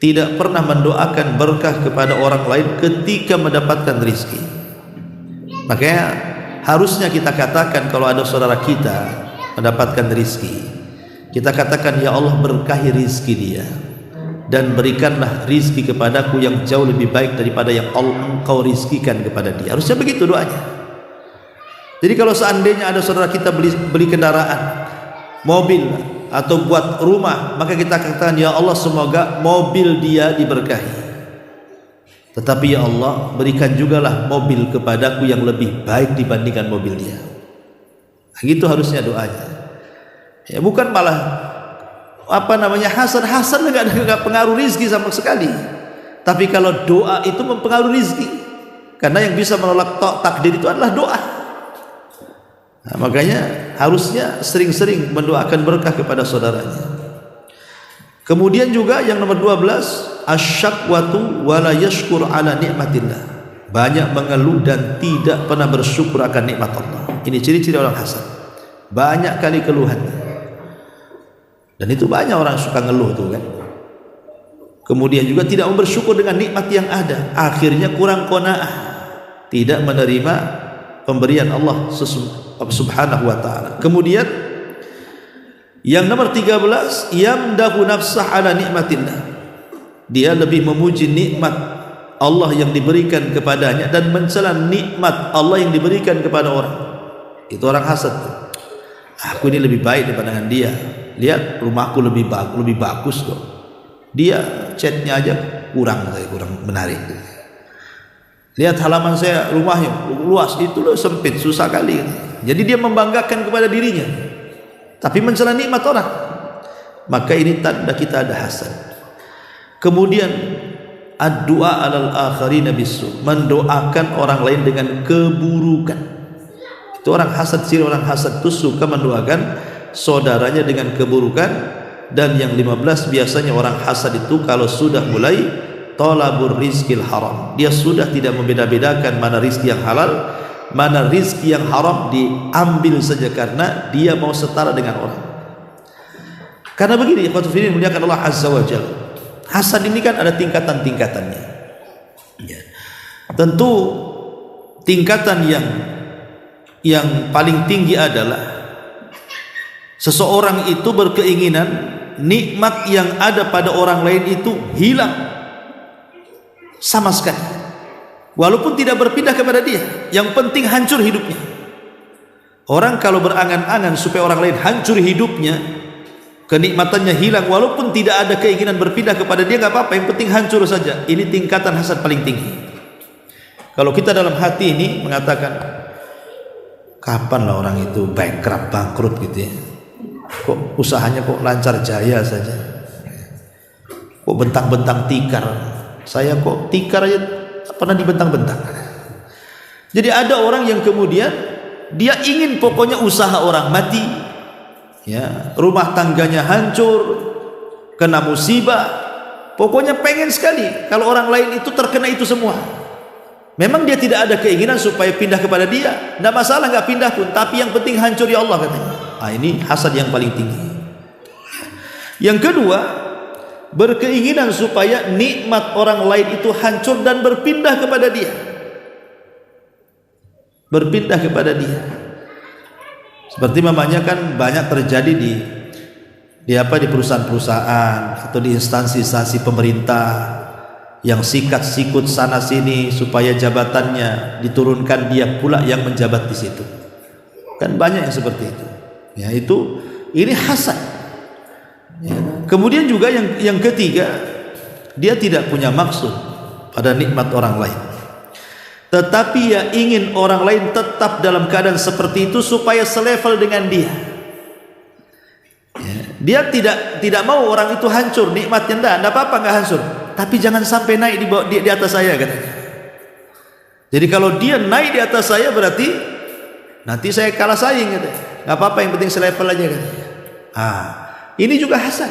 Tidak pernah mendoakan berkah kepada orang lain ketika mendapatkan rizki. Makanya harusnya kita katakan kalau ada saudara kita mendapatkan rizki, kita katakan, ya Allah berkahi rizki dia dan berikanlah rizki kepadaku yang jauh lebih baik daripada yang Engkau rizkikan kepada dia. Harusnya begitu doanya. Jadi kalau seandainya ada saudara kita beli kendaraan, mobil atau buat rumah, maka kita katakan, ya Allah semoga mobil dia diberkahi, tetapi ya Allah berikan jugalah mobil kepadaku yang lebih baik dibandingkan mobil dia. Gitu harusnya doanya. Ya, bukan malah hasad nggak pengaruh rizki sama sekali. Tapi kalau doa itu mempengaruhi rizki, karena yang bisa menolak takdir itu adalah doa. Nah, makanya harusnya sering-sering mendoakan berkah kepada saudaranya. Kemudian juga yang nomor 12, asyakwatu wala yashkur ala nikmatillah. Banyak mengeluh dan tidak pernah bersyukur akan nikmat Allah. Ini ciri-ciri orang hasad. Banyak kali keluhannya. Dan itu banyak orang suka ngeluh tuh kan. Kemudian juga tidak bersyukur dengan nikmat yang ada. Akhirnya kurang qanaah, tidak menerima pemberian Allah subhanahu wa ta'ala. Kemudian yang nomor 13, yamdahu nafsah ala nikmatillah. Dia lebih memuji nikmat Allah yang diberikan kepadanya dan mencela nikmat Allah yang diberikan kepada orang. Itu orang hasad. Aku ini lebih baik daripada dia. Lihat rumahku lebih bagus kok. Dia catnya aja kurang menarik. Lihat halaman saya, rumahnya luas, itu loh sempit, susah kali. Jadi dia membanggakan kepada dirinya, tapi mencela nikmat orang. Maka ini tanda kita ada hasad. Kemudian ad-du'a 'alal akharina bisu, mendoakan orang lain dengan keburukan. Itu orang hasad, ciri orang hasad itu suka mendoakan saudaranya dengan keburukan. Dan yang 15, biasanya orang hasad itu kalau sudah mulai talabur rizkil haram, dia sudah tidak membeda-bedakan mana rizki yang halal, mana rizki yang haram, diambil saja karena dia mau setara dengan orang. Karena begini, ikhwatul fillah muliakan Allah azza wa jalla, hasad ini kan ada tingkatan-tingkatannya ya. Tentu tingkatan yang paling tinggi adalah seseorang itu berkeinginan nikmat yang ada pada orang lain itu hilang sama sekali, walaupun tidak berpindah kepada dia. Yang penting hancur hidupnya. Orang kalau berangan-angan supaya orang lain hancur hidupnya, kenikmatannya hilang, walaupun tidak ada keinginan berpindah kepada dia, nggak apa-apa, yang penting hancur saja. Ini tingkatan hasad paling tinggi. Kalau kita dalam hati ini mengatakan, kapan lah orang itu bangkrut gitu ya, kok usahanya kok lancar jaya saja, kok bentang-bentang tikar, saya kok tikar aja pernah dibentang-bentang. Jadi ada orang yang kemudian dia ingin pokoknya usaha orang mati, ya, rumah tangganya hancur, kena musibah, pokoknya pengen sekali kalau orang lain itu terkena itu semua. Memang dia tidak ada keinginan supaya pindah kepada dia, tidak masalah nggak pindah pun, tapi yang penting hancur ya Allah katanya. Ini hasad yang paling tinggi. Yang kedua, berkeinginan supaya nikmat orang lain itu hancur dan berpindah kepada dia. Berpindah kepada dia. Seperti mamanya kan banyak terjadi di perusahaan-perusahaan atau di instansi-instansi pemerintah yang sikat-sikut sana sini supaya jabatannya diturunkan, dia pula yang menjabat di situ. Kan banyak yang seperti itu. Ya, ini hasad. Ya. Kemudian juga yang ketiga, dia tidak punya maksud pada nikmat orang lain, tetapi ya ingin orang lain tetap dalam keadaan seperti itu supaya selevel dengan dia. Ya. Dia tidak mau orang itu hancur nikmatnya, enggak apa-apa enggak hancur, tapi jangan sampai naik di atas saya katanya. Jadi kalau dia naik di atas saya berarti nanti saya kalah saing katanya. Enggak apa-apa, yang penting selevel aja katanya. Ini juga hasad.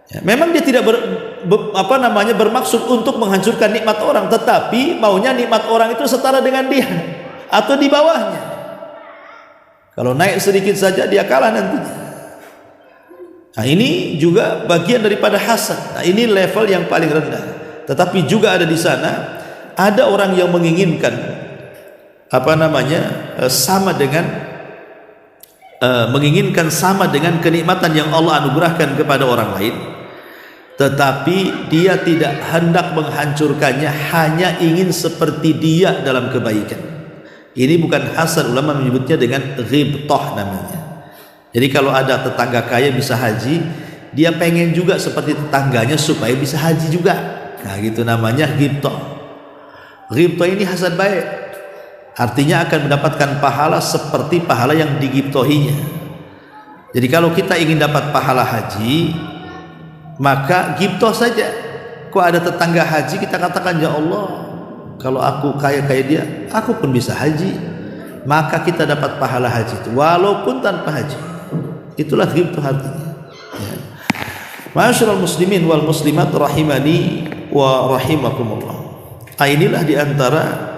Ya, memang dia tidak bermaksud untuk menghancurkan nikmat orang, tetapi maunya nikmat orang itu setara dengan dia atau di bawahnya. Kalau naik sedikit saja dia kalah nantinya. Ini juga bagian daripada hasad. Ini level yang paling rendah. Tetapi juga ada di sana ada orang yang menginginkan sama dengan kenikmatan yang Allah anugerahkan kepada orang lain, tetapi dia tidak hendak menghancurkannya, hanya ingin seperti dia dalam kebaikan. Ini bukan hasad, ulama menyebutnya dengan ghibtah namanya. Jadi kalau ada tetangga kaya bisa haji, dia pengen juga seperti tetangganya supaya bisa haji juga. Nah gitu namanya ghibtah. Ghibtah ini hasad baik, artinya akan mendapatkan pahala seperti pahala yang dighibtahinya. Jadi kalau kita ingin dapat pahala haji, maka ghibtah saja. Kok ada tetangga haji, kita katakan ya Allah, kalau aku kaya kayak dia, aku pun bisa haji, maka kita dapat pahala haji itu walaupun tanpa haji. Itulah ghibtah artinya. Ya. Ma'asyiral muslimin wal muslimat rahimani wa rahimakumullah. Inilah diantara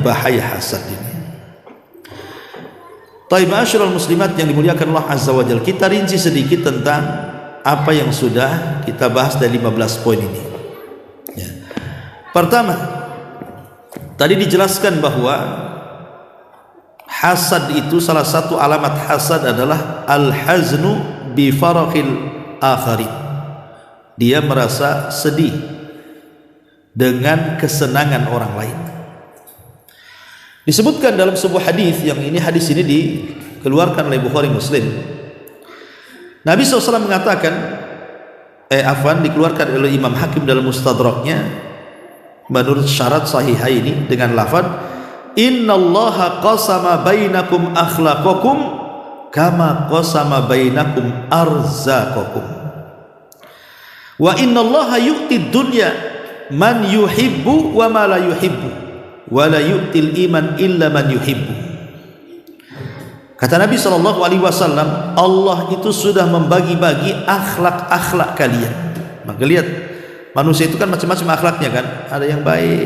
bahaya hasad ini. Taib ma'asyiral muslimat yang dimuliakan Allah Azza wa Jalla, kita rinci sedikit tentang apa yang sudah kita bahas dari 15 poin ini. Ya. Pertama, tadi dijelaskan bahwa hasad itu, salah satu alamat hasad adalah al-haznu bi farakhil akhari. Dia merasa sedih dengan kesenangan orang lain. Disebutkan dalam sebuah hadis, yang hadis ini dikeluarkan oleh Bukhari Muslim. Nabi SAW mengatakan, dikeluarkan oleh Imam Hakim dalam Mustadraknya menurut syarat sahihaini dengan lafaz innallaha qasama bainakum akhlaqakum kama qasama bainakum arzaqakum wa innallaha yu'ti dunya man yuhibbu wa ma la yuhibbu wa la yu'til iman illa man yuhibbu. Kata Nabi SAW, Allah itu sudah membagi-bagi akhlak-akhlak kalian. Maka lihat, manusia itu kan macam-macam akhlaknya kan, ada yang baik,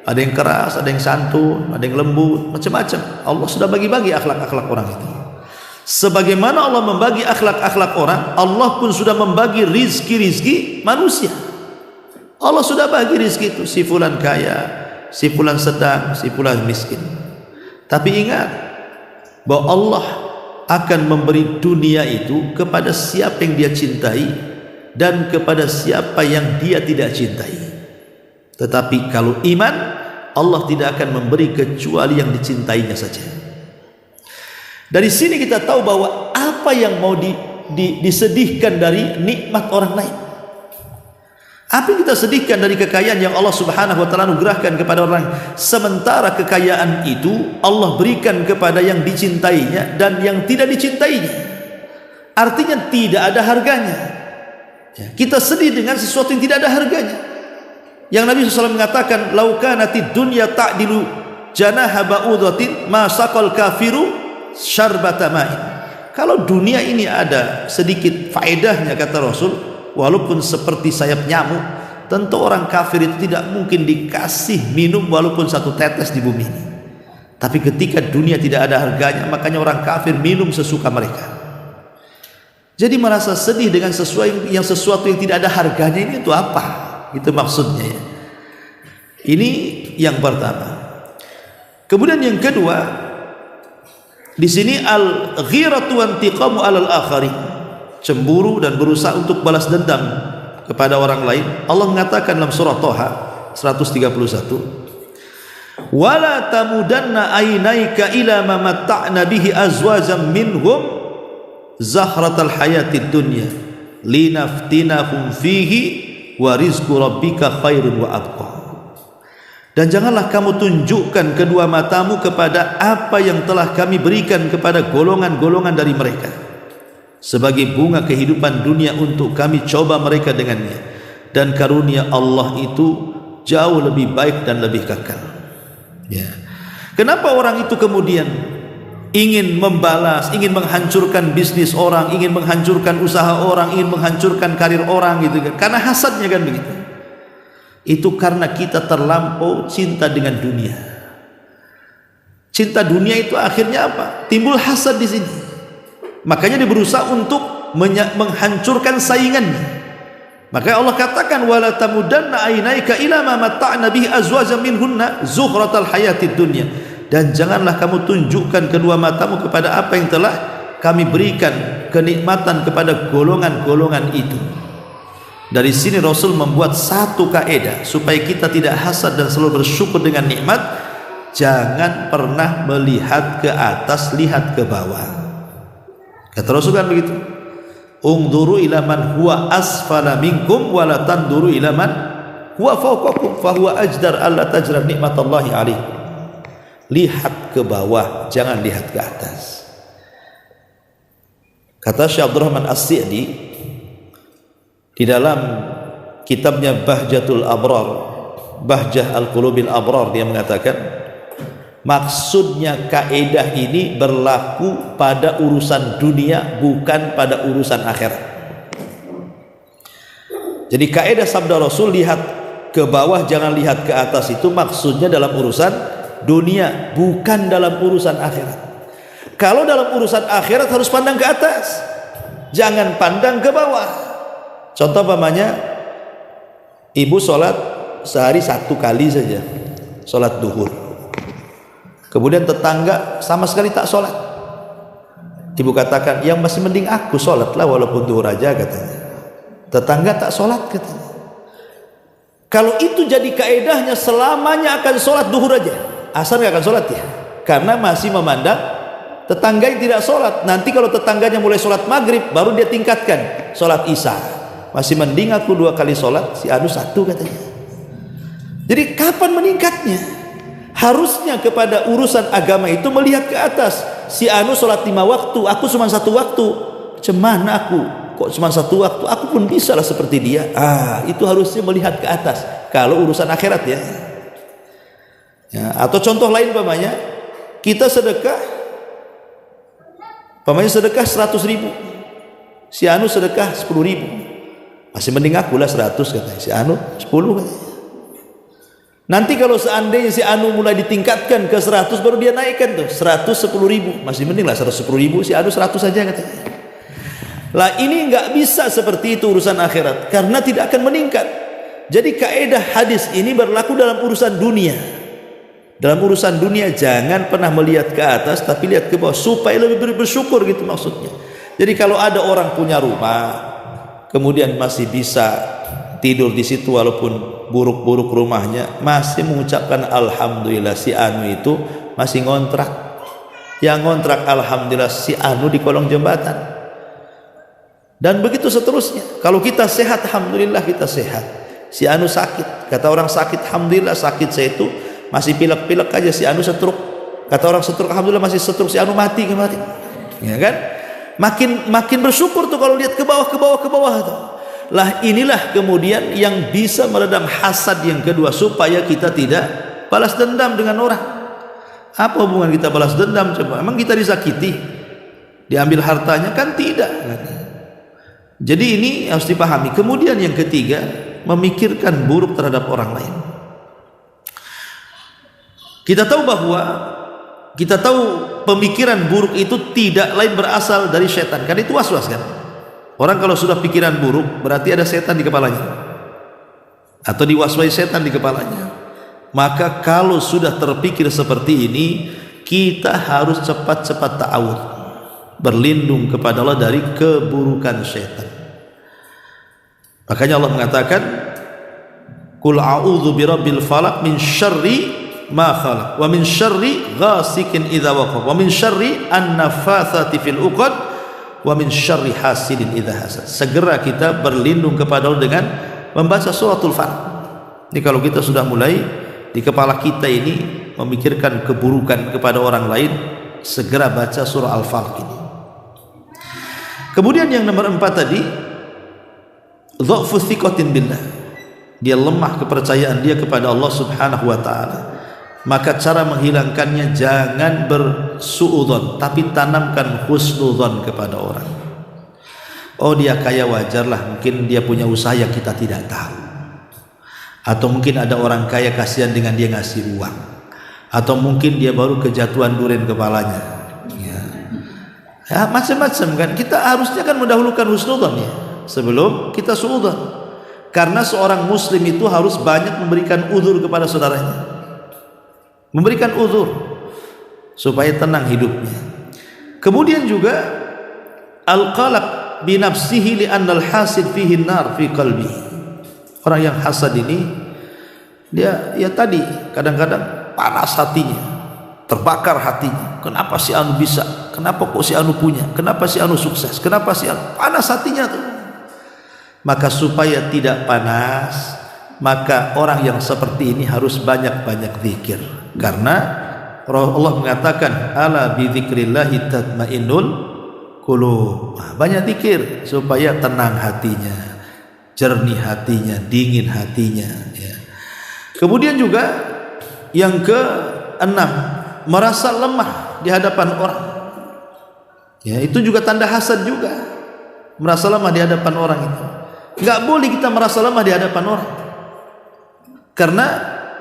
ada yang keras, ada yang santun, ada yang lembut, macam-macam. Allah sudah bagi-bagi akhlak-akhlak orang itu. Sebagaimana Allah membagi akhlak-akhlak orang, Allah pun sudah membagi rizki-rizki manusia. Allah sudah bagi rizki itu, si fulan kaya, si fulan sedang, si fulan miskin. Tapi ingat bahwa Allah akan memberi dunia itu kepada siapa yang dia cintai dan kepada siapa yang dia tidak cintai. Tetapi kalau iman, Allah tidak akan memberi kecuali yang dicintainya saja. Dari sini kita tahu bahwa apa yang mau disedihkan dari nikmat orang lain. Apa yang kita sedihkan dari kekayaan yang Allah Subhanahu wa taala anugerahkan kepada orang, sementara kekayaan itu Allah berikan kepada yang dicintainya dan yang tidak dicintainya. Artinya tidak ada harganya. Kita sedih dengan sesuatu yang tidak ada harganya. Yang Nabi SAW mengatakan, "Lau kanatid dunya ta'dilu janaha ba'udatin ma saqal kafiru syarbata ma'in." Kalau dunia ini ada sedikit faedahnya, kata Rasul, walaupun seperti sayap nyamuk, tentu orang kafir itu tidak mungkin dikasih minum walaupun satu tetes di bumi ini. Tapi ketika dunia tidak ada harganya, makanya orang kafir minum sesuka mereka. Jadi merasa sedih dengan sesuatu yang tidak ada harganya ini itu apa? Itu maksudnya ya. Ini yang pertama. Kemudian yang kedua, di sini al-ghiratu wa intiqamu 'alal akharin. Cemburu dan berusaha untuk balas dendam kepada orang lain. Allah mengatakan dalam surah Thaha 131, "Wala tamudanna ainaika ila ma matta'na bihi azwajan minhum zahratal hayatid dunya linaftinahum fihi wa rizqu rabbika khairun wa abqa." Dan janganlah kamu tunjukkan kedua matamu kepada apa yang telah kami berikan kepada golongan-golongan dari mereka sebagai bunga kehidupan dunia untuk kami coba mereka dengannya, dan karunia Allah itu jauh lebih baik dan lebih kekal. Ya. Kenapa orang itu kemudian ingin membalas, ingin menghancurkan bisnis orang, ingin menghancurkan usaha orang, ingin menghancurkan karir orang gitu kan? Karena hasadnya kan begitu. Itu karena kita terlampau cinta dengan dunia. Cinta dunia itu akhirnya apa? Timbul hasad di sini. Makanya dia berusaha untuk menghancurkan saingannya. Maka Allah katakan, "Wala tamudanna ainaika ila ma matta'na bihi azwajan minhunna zuhratal hayatid dunya." Dan janganlah kamu tunjukkan kedua matamu kepada apa yang telah kami berikan kenikmatan kepada golongan-golongan itu. Dari sini Rasul membuat satu kaidah supaya kita tidak hasad dan selalu bersyukur dengan nikmat. Jangan pernah melihat ke atas, lihat ke bawah. Kata Rasul kan begitu, "Ungduru ila man huwa asfala minkum wa la tanduru ila man huwa fawqakum fa huwa ajdar alla tajra nikmatallahi alaikum." Lihat ke bawah, jangan lihat ke atas. Kata Syekh Abdurrahman As-Sa'di di dalam kitabnya Bahjatul Abrar, Bahjah Al-Qulubil Abrar, dia mengatakan maksudnya kaidah ini berlaku pada urusan dunia, bukan pada urusan akhirat. Jadi kaidah sabda Rasul lihat ke bawah jangan lihat ke atas itu maksudnya dalam urusan dunia, bukan dalam urusan akhirat. Kalau dalam urusan akhirat harus pandang ke atas, jangan pandang ke bawah. Contoh pamannya, ibu sholat sehari satu kali saja, sholat duhur. Kemudian tetangga sama sekali tak sholat. Ibu katakan, yang masih mending aku sholatlah walaupun duhur aja, katanya. Tetangga tak sholat, katanya. Kalau itu jadi kaedahnya selamanya akan sholat duhur aja, asar gak akan sholat ya, karena masih memandang tetangga yang tidak sholat. Nanti kalau tetangganya mulai sholat maghrib, baru dia tingkatkan sholat isya. Masih mending aku 2 kali sholat, si anu 1, katanya. Jadi kapan meningkatnya? Harusnya kepada urusan agama itu melihat ke atas. Si anu sholat 5 waktu, aku cuma 1 waktu. Cemana aku? Kok cuma 1 waktu? Aku pun bisa lah seperti dia. Itu harusnya melihat ke atas. Kalau urusan akhirat ya. Atau contoh lain pamannya, kita sedekah, pamannya sedekah 100.000, si anu sedekah 10.000. Masih mending aku lah 100, katanya. Si anu 10, katanya. Nanti kalau seandainya si anu mulai ditingkatkan ke 100, baru dia naikkan tuh 110.000. Masih mending lah 110.000, si anu 100 saja, katanya. Lah ini nggak bisa seperti itu urusan akhirat, karena tidak akan meningkat. Jadi kaidah hadis ini berlaku dalam urusan dunia. Dalam urusan dunia jangan pernah melihat ke atas, tapi lihat ke bawah supaya lebih bersyukur, gitu maksudnya. Jadi kalau ada orang punya rumah, kemudian masih bisa tidur di situ walaupun buruk-buruk rumahnya, masih mengucapkan alhamdulillah, si anu itu masih ngontrak. Yang ngontrak alhamdulillah, si anu di kolong jembatan. Dan begitu seterusnya. Kalau kita sehat, alhamdulillah kita sehat. Si anu sakit. Kata orang sakit, alhamdulillah sakit saya itu masih pilek-pilek aja. Si anu setruk. Kata orang setruk, alhamdulillah masih setruk. Si anu mati. Ya kan? Makin bersyukur tuh kalau lihat ke bawah tuh. Lah inilah kemudian yang bisa meredam hasad yang kedua, supaya kita tidak balas dendam dengan orang. Apa hubungan kita balas dendam coba? Emang kita disakiti, diambil hartanya? Kan tidak. Jadi ini harus dipahami. Kemudian yang ketiga, memikirkan buruk terhadap orang lain. Kita tahu pemikiran buruk itu tidak lain berasal dari setan. Kan itu waswas kan? Orang kalau sudah pikiran buruk berarti ada setan di kepalanya, atau diwaswasi setan di kepalanya. Maka kalau sudah terpikir seperti ini, kita harus cepat-cepat ta'awud, berlindung kepada Allah dari keburukan setan. Makanya Allah mengatakan, Qul a'udzu birabbil falaq min syarri ma khalaq wa min syarri ghasikin idza waqab wa min syarri an-naffatsati fil 'uqad wa min syarri hasidin idza hasad. Segera kita berlindung kepada Allah dengan membaca suratul Falaq. Ini kalau kita sudah mulai di kepala kita ini memikirkan keburukan kepada orang lain, segera baca surah Al-Falaq ini. Kemudian yang nomor 4 tadi, dha'fu thiqatin billah. Dia lemah kepercayaan dia kepada Allah Subhanahu wa taala. Maka cara menghilangkannya, jangan bersuudzon, tapi tanamkan husnudzon kepada orang. Oh dia kaya, wajarlah, mungkin dia punya usaha yang kita tidak tahu. Atau mungkin ada orang kaya, kasihan dengan dia ngasih uang. Atau mungkin dia baru kejatuhan durian kepalanya. Ya, macam-macam kan. Kita harusnya kan mendahulukan husnudzon ya, sebelum kita suudzon. Karena seorang muslim itu harus banyak memberikan uzur kepada saudaranya, memberikan uzur supaya tenang hidupnya. Kemudian juga al-qalaq bi nafsihi li anna al-hasid fihi an-nar fi qalbi. Orang yang hasad ini dia ya tadi kadang-kadang panas hatinya, terbakar hatinya. Kenapa si anu bisa? Kenapa kok si anu punya? Kenapa si anu sukses? Kenapa si anu? Panas hatinya tuh. Maka supaya tidak panas, maka orang yang seperti ini harus banyak-banyak zikir. Karena Allah mengatakan, ala bi dzikrillahi tatmainnul qulub. Banyak zikir supaya tenang hatinya, jernih hatinya, dingin hatinya ya. Kemudian juga yang ke-6, merasa lemah di hadapan orang. Ya, itu juga tanda hasad juga. Merasa lemah di hadapan orang itu. Enggak boleh kita merasa lemah di hadapan orang. Karena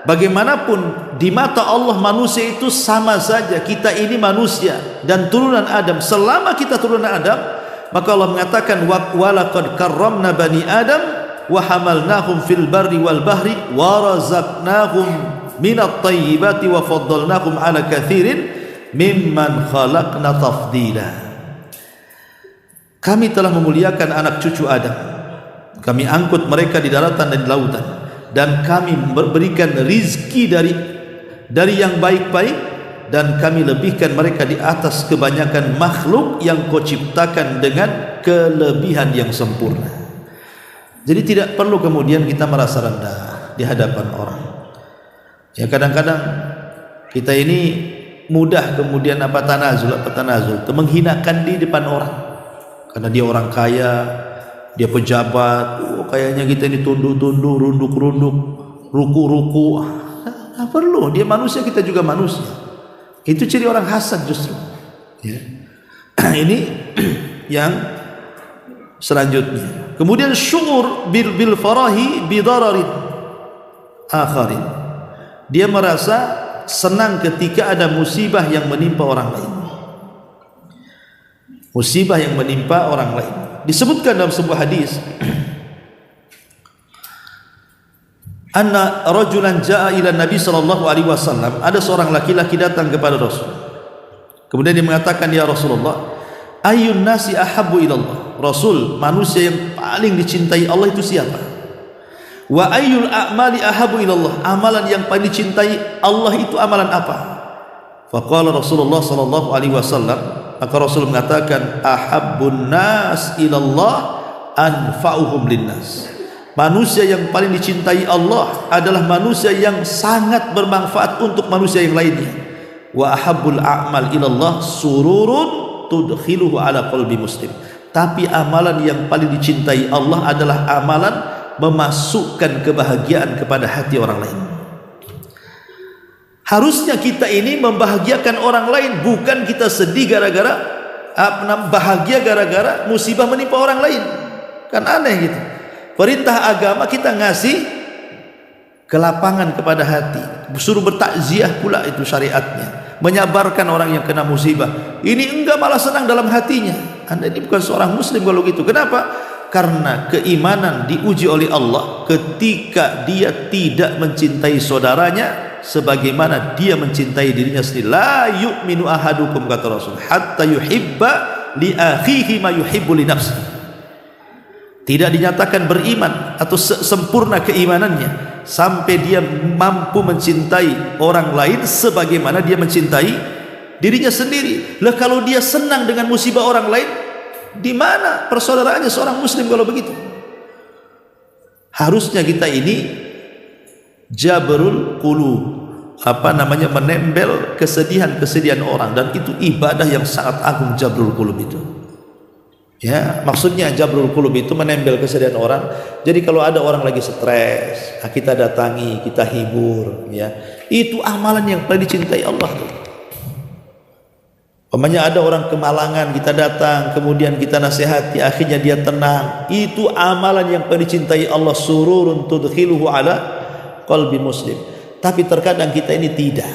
bagaimanapun di mata Allah manusia itu sama saja. Kita ini manusia dan turunan Adam. Selama kita turunan Adam, maka Allah mengatakan walaqad karramna bani Adam wa hamalnahum fil barri wal bahri wa razaqnahum minat thayyibati wa faddalnahum ala katsirin mimman khalaqna tafdila. Kami telah memuliakan anak cucu Adam. Kami angkut mereka di daratan dan di lautan, dan kami berikan rizki dari yang baik-baik, dan kami lebihkan mereka di atas kebanyakan makhluk yang kau ciptakan dengan kelebihan yang sempurna. Jadi tidak perlu kemudian kita merasa rendah di hadapan orang. Ya kadang-kadang kita ini mudah kemudian tanazul, menghinakan di depan orang. Karena dia orang kaya, dia pejabat, kayaknya kita ini tunduk-tunduk, runduk-runduk, ruku-ruku. Nggak perlu, dia manusia, kita juga manusia. Itu ciri orang hasad justru ya. Ini yang selanjutnya. Kemudian syu'ur bil farahi bidararin akharin. Dia merasa senang ketika ada musibah yang menimpa orang lain. Musibah yang menimpa orang lain. Disebutkan dalam sebuah hadis, anna rajulan jaa ila Nabi sallallahu alaihi wasallam, ada seorang laki-laki datang kepada Rasul. Kemudian dia mengatakan, ya Rasulullah, ayyun nasi ahabbu ila Allah. Rasul, manusia yang paling dicintai Allah itu siapa? Wa ayyul a'mali ahabbu ila Allah. Amalan yang paling dicintai Allah itu amalan apa? Faqala Rasulullah sallallahu alaihi wasallam, maka Rasul mengatakan, ahabbun nas ilallah anfa'uhum linnas. Manusia yang paling dicintai Allah adalah manusia yang sangat bermanfaat untuk manusia yang lainnya. Wa ahabbul a'mal ilallah sururun tudkhiluhu ala qalbi muslim. Tapi amalan yang paling dicintai Allah adalah amalan memasukkan kebahagiaan kepada hati orang lain. Harusnya kita ini membahagiakan orang lain, bukan kita sedih gara-gara bahagia gara-gara musibah menimpa orang lain. Kan aneh gitu. Perintah agama kita ngasih kelapangan kepada hati, suruh bertakziah pula, itu syariatnya, menyabarkan orang yang kena musibah. Ini enggak, malah senang dalam hatinya. Anda ini bukan seorang muslim kalau gitu. Kenapa? Karena keimanan diuji oleh Allah ketika dia tidak mencintai saudaranya sebagaimana dia mencintai dirinya sendiri. La yu'minu ahadukum, kata Rasul, hatta yuhibba li akhihi ma yuhibbu li nafsihi. Tidak dinyatakan beriman atau sempurna keimanannya sampai dia mampu mencintai orang lain sebagaimana dia mencintai dirinya sendiri. Lah kalau dia senang dengan musibah orang lain, di mana persaudaraannya seorang muslim kalau begitu? Harusnya kita ini jabrul qulub, menembel kesedihan-kesedihan orang, dan itu ibadah yang sangat agung, jabrul qulub itu. Ya, maksudnya jabrul qulub itu menembel kesedihan orang. Jadi kalau ada orang lagi stres, kita datangi, kita hibur, ya. Itu amalan yang paling dicintai Allah tuh. Umpamanya ada orang kemalangan, kita datang, kemudian kita nasihati, akhirnya dia tenang. Itu amalan yang paling dicintai Allah, sururun tudkhiluhu ala qalbi muslim. Tapi terkadang kita ini tidak.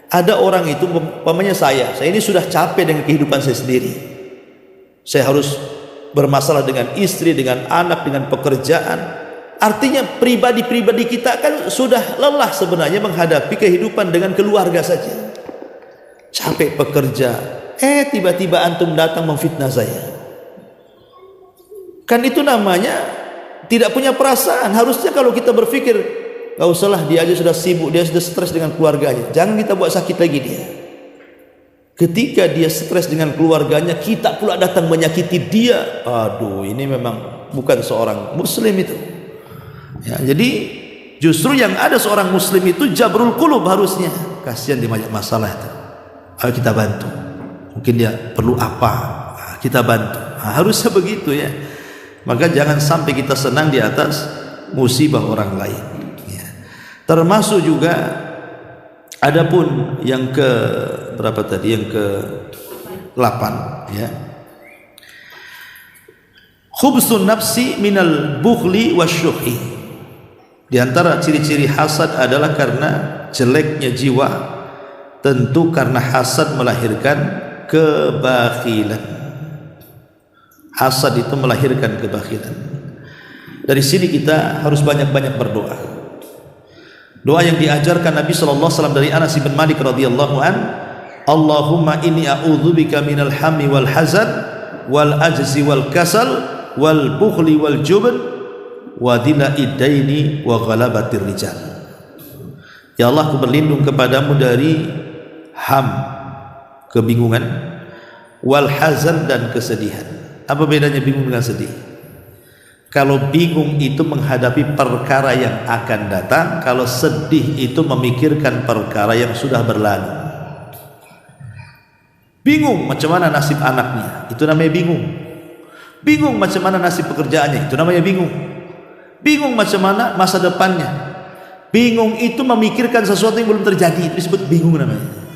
Ada orang itu, umpamanya saya ini sudah capek dengan kehidupan saya sendiri. Saya harus bermasalah dengan istri, dengan anak, dengan pekerjaan. Artinya pribadi-pribadi kita kan sudah lelah sebenarnya menghadapi kehidupan dengan keluarga saja. Capek bekerja, tiba-tiba antum datang memfitnah saya. Kan itu namanya tidak punya perasaan. Harusnya kalau kita berpikir, gak usahlah, dia aja sudah sibuk, dia sudah stres dengan keluarganya, jangan kita buat sakit lagi dia. Ketika dia stres dengan keluarganya, kita pula datang menyakiti dia. Aduh, ini memang bukan seorang muslim itu. Ya, jadi justru yang ada seorang muslim itu jabrul qulub harusnya. Kasihan dia banyak masalah itu. Ayo kita bantu. Mungkin dia perlu apa? Kita bantu. Harusnya begitu ya. Maka jangan sampai kita senang di atas musibah orang lain. Ya. Termasuk juga, adapun yang ke berapa tadi? Yang ke 8 ya. Khubsun nafsi minal bukhli wasyuhi. Di antara ciri-ciri hasad adalah karena jeleknya jiwa. Tentu karena hasad melahirkan kebakhilan. Hasad itu melahirkan kebakhilan. Dari sini kita harus banyak-banyak berdoa. Doa yang diajarkan Nabi SAW dari Anas bin Malik radhiyallahu an, Allahumma inni a'udzubika minal hammi wal hazan wal ajzi wal kasal wal bukhli wal jubn wa dila'id daini wa ghalabatir rijal. Ya Allah, aku berlindung kepadamu dari ham, kebingungan, wal hazan, dan kesedihan. Apa bedanya bingung dengan sedih? Kalau bingung itu menghadapi perkara yang akan datang, kalau sedih itu memikirkan perkara yang sudah berlalu. Bingung macam mana nasib anaknya, itu namanya bingung. Bingung macam mana nasib pekerjaannya, itu namanya bingung. Bingung macam mana masa depannya. Bingung itu memikirkan sesuatu yang belum terjadi, itu disebut bingung namanya.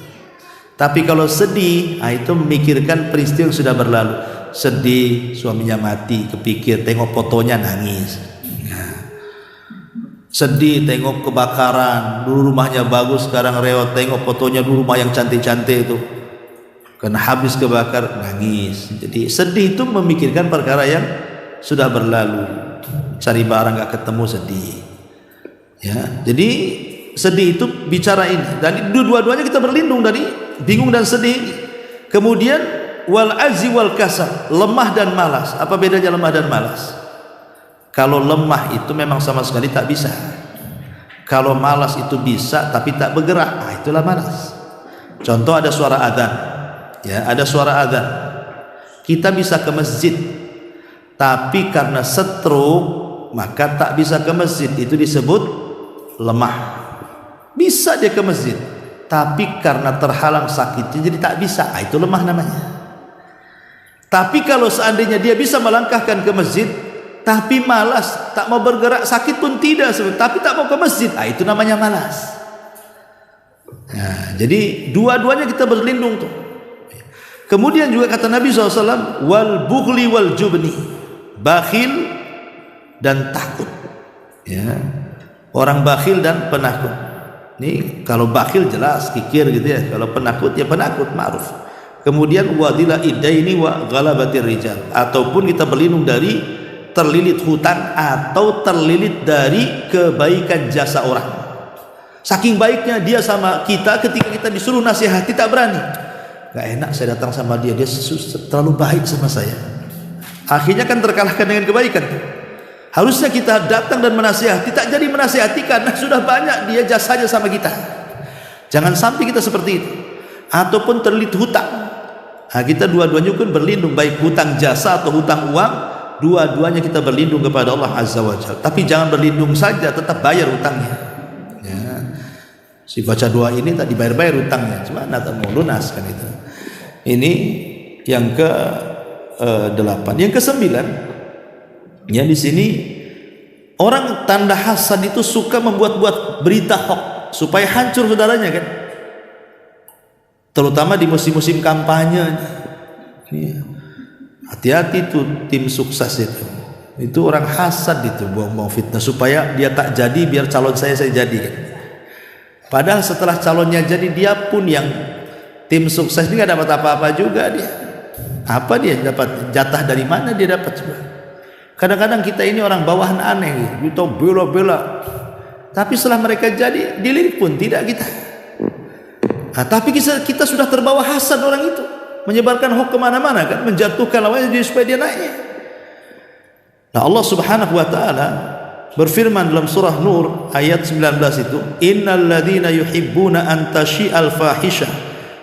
Tapi kalau sedih, itu memikirkan peristiwa yang sudah berlalu. Sedih, suaminya mati, kepikir, tengok fotonya nangis. Sedih, tengok kebakaran, dulu rumahnya bagus, sekarang rewot, tengok fotonya dulu rumah yang cantik-cantik itu, karena habis kebakar, nangis. Jadi sedih itu memikirkan perkara yang sudah berlalu. Cari barang gak ketemu, sedih. Ya, jadi sedih itu bicara ini. Dan dua-duanya kita berlindung dari bingung dan sedih. Kemudian wal azzi wal kasal, lemah dan malas. Apa bedanya lemah dan malas? Kalau lemah itu memang sama sekali tak bisa. Kalau malas itu bisa tapi tak bergerak, itulah malas. Contoh, ada suara adzan. Ya, ada suara adzan. Kita bisa ke masjid, tapi karena stroke maka tak bisa ke masjid, itu disebut lemah. Bisa dia ke masjid, tapi karena terhalang sakitnya jadi tak bisa, itu lemah namanya. Tapi kalau seandainya dia bisa melangkahkan ke masjid, tapi malas, tak mau bergerak, sakit pun tidak, tapi tak mau ke masjid, itu namanya malas. Nah, jadi dua-duanya kita berlindung tuh. Kemudian juga kata Nabi SAW, wal bughli wal jubni, bakhil dan takut. Ya, orang bakhil dan penakut. Ini kalau bakhil jelas kikir gitu ya, kalau penakut ya penakut, ma'ruf. Kemudian wadila idaini wa ghalabatir rijal, ataupun kita berlindung dari terlilit hutang atau terlilit dari kebaikan jasa orang. Saking baiknya dia sama kita, ketika kita disuruh nasihati tak berani. Gak enak saya datang sama dia, dia terlalu baik sama saya. Akhirnya kan terkalahkan dengan kebaikan. Harusnya kita datang dan menasihati, tak jadi menasihati karena sudah banyak dia jasanya sama kita. Jangan sampai kita seperti itu. Ataupun terlilit hutang. Nah, kita dua-duanya pun berlindung, baik hutang jasa atau hutang uang, dua-duanya kita berlindung kepada Allah Azza wa Jalla. Tapi jangan berlindung saja, tetap bayar hutangnya. Ya. Si baca doa ini tak dibayar-bayar hutangnya, cuma tak mau lunas kan itu. Ini yang ke-8. Yang ke-9, ya di sini orang tanda hasad itu suka membuat-buat berita hoax supaya hancur saudaranya kan. Terutama di musim-musim kampanye. Hati-hati tuh tim sukses itu. Itu orang hasad itu, buang-buang fitnah supaya dia tak jadi, biar calon saya jadi kan. Padahal setelah calonnya jadi, dia pun yang tim sukses ini gak dapat apa-apa juga dia. Apa dia dapat jatah dari mana dia dapat coba? Kadang-kadang kita ini orang bawahan aneh gitu, kita bela-bela. Tapi setelah mereka jadi, dilirik pun tidak kita. Nah, tapi kita sudah terbawa hasad orang itu, menyebarkan hoax kemana-mana kan, menjatuhkan lawannya supaya dia naik. Nah, Allah Subhanahu wa taala berfirman dalam surah Nur ayat 19 itu, innal ladzina yuhibbuna an tashi'al fahisha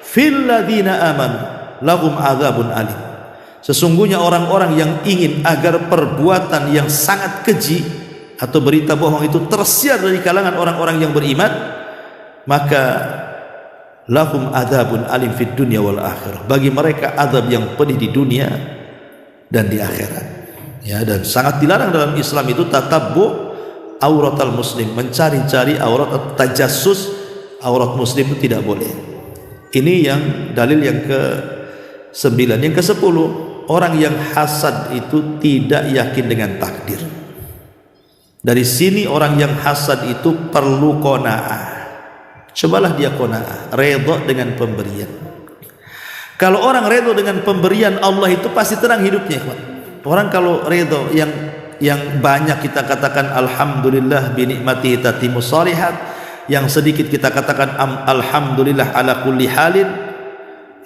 fil ladzina amanu lahum adzabun alim. Sesungguhnya orang-orang yang ingin agar perbuatan yang sangat keji atau berita bohong itu tersiar dari kalangan orang-orang yang beriman, maka lahum adzabun alim fid dunya wal akhirah. Bagi mereka azab yang pedih di dunia dan di akhirat. Ya, dan sangat dilarang dalam Islam itu tatabbu auratal muslim, mencari-cari aurat atau tajassus aurat muslim itu tidak boleh. Ini yang dalil yang ke-9. Yang ke-10, orang yang hasad itu tidak yakin dengan takdir. Dari sini orang yang hasad itu perlu qanaah. Cobalah dia qanaah, redha dengan pemberian. Kalau orang redha dengan pemberian Allah itu pasti tenang hidupnya. Orang kalau redha yang banyak kita katakan alhamdulillah bi nikmatihi tatimmus shalihat, yang sedikit kita katakan alhamdulillah ala kulli halin.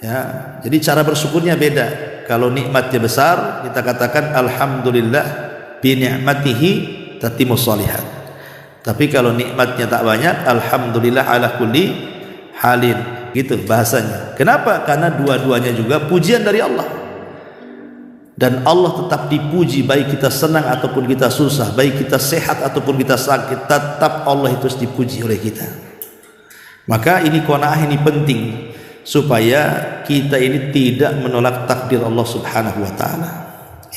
Ya, jadi cara bersyukurnya beda. Kalau nikmatnya besar, kita katakan alhamdulillah bi ni'matihi tatimmus shalihat. Tapi kalau nikmatnya tak banyak, alhamdulillah ala kulli halin, gitu bahasanya. Kenapa? Karena dua-duanya juga pujian dari Allah. Dan Allah tetap dipuji, baik kita senang ataupun kita susah, baik kita sehat ataupun kita sakit, tetap Allah itu dipuji oleh kita. Maka ini qanaah ini penting supaya kita ini tidak menolak takdir Allah Subhanahu wa taala.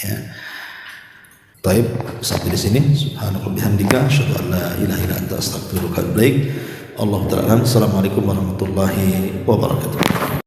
Ya. Baik, sampai di sini. Subhanallah bihamdika, asyhadu an la ilaha illa anta astaghfiruka wa atubu ilaik. Allahu ta'ala. Assalamualaikum warahmatullahi wabarakatuh.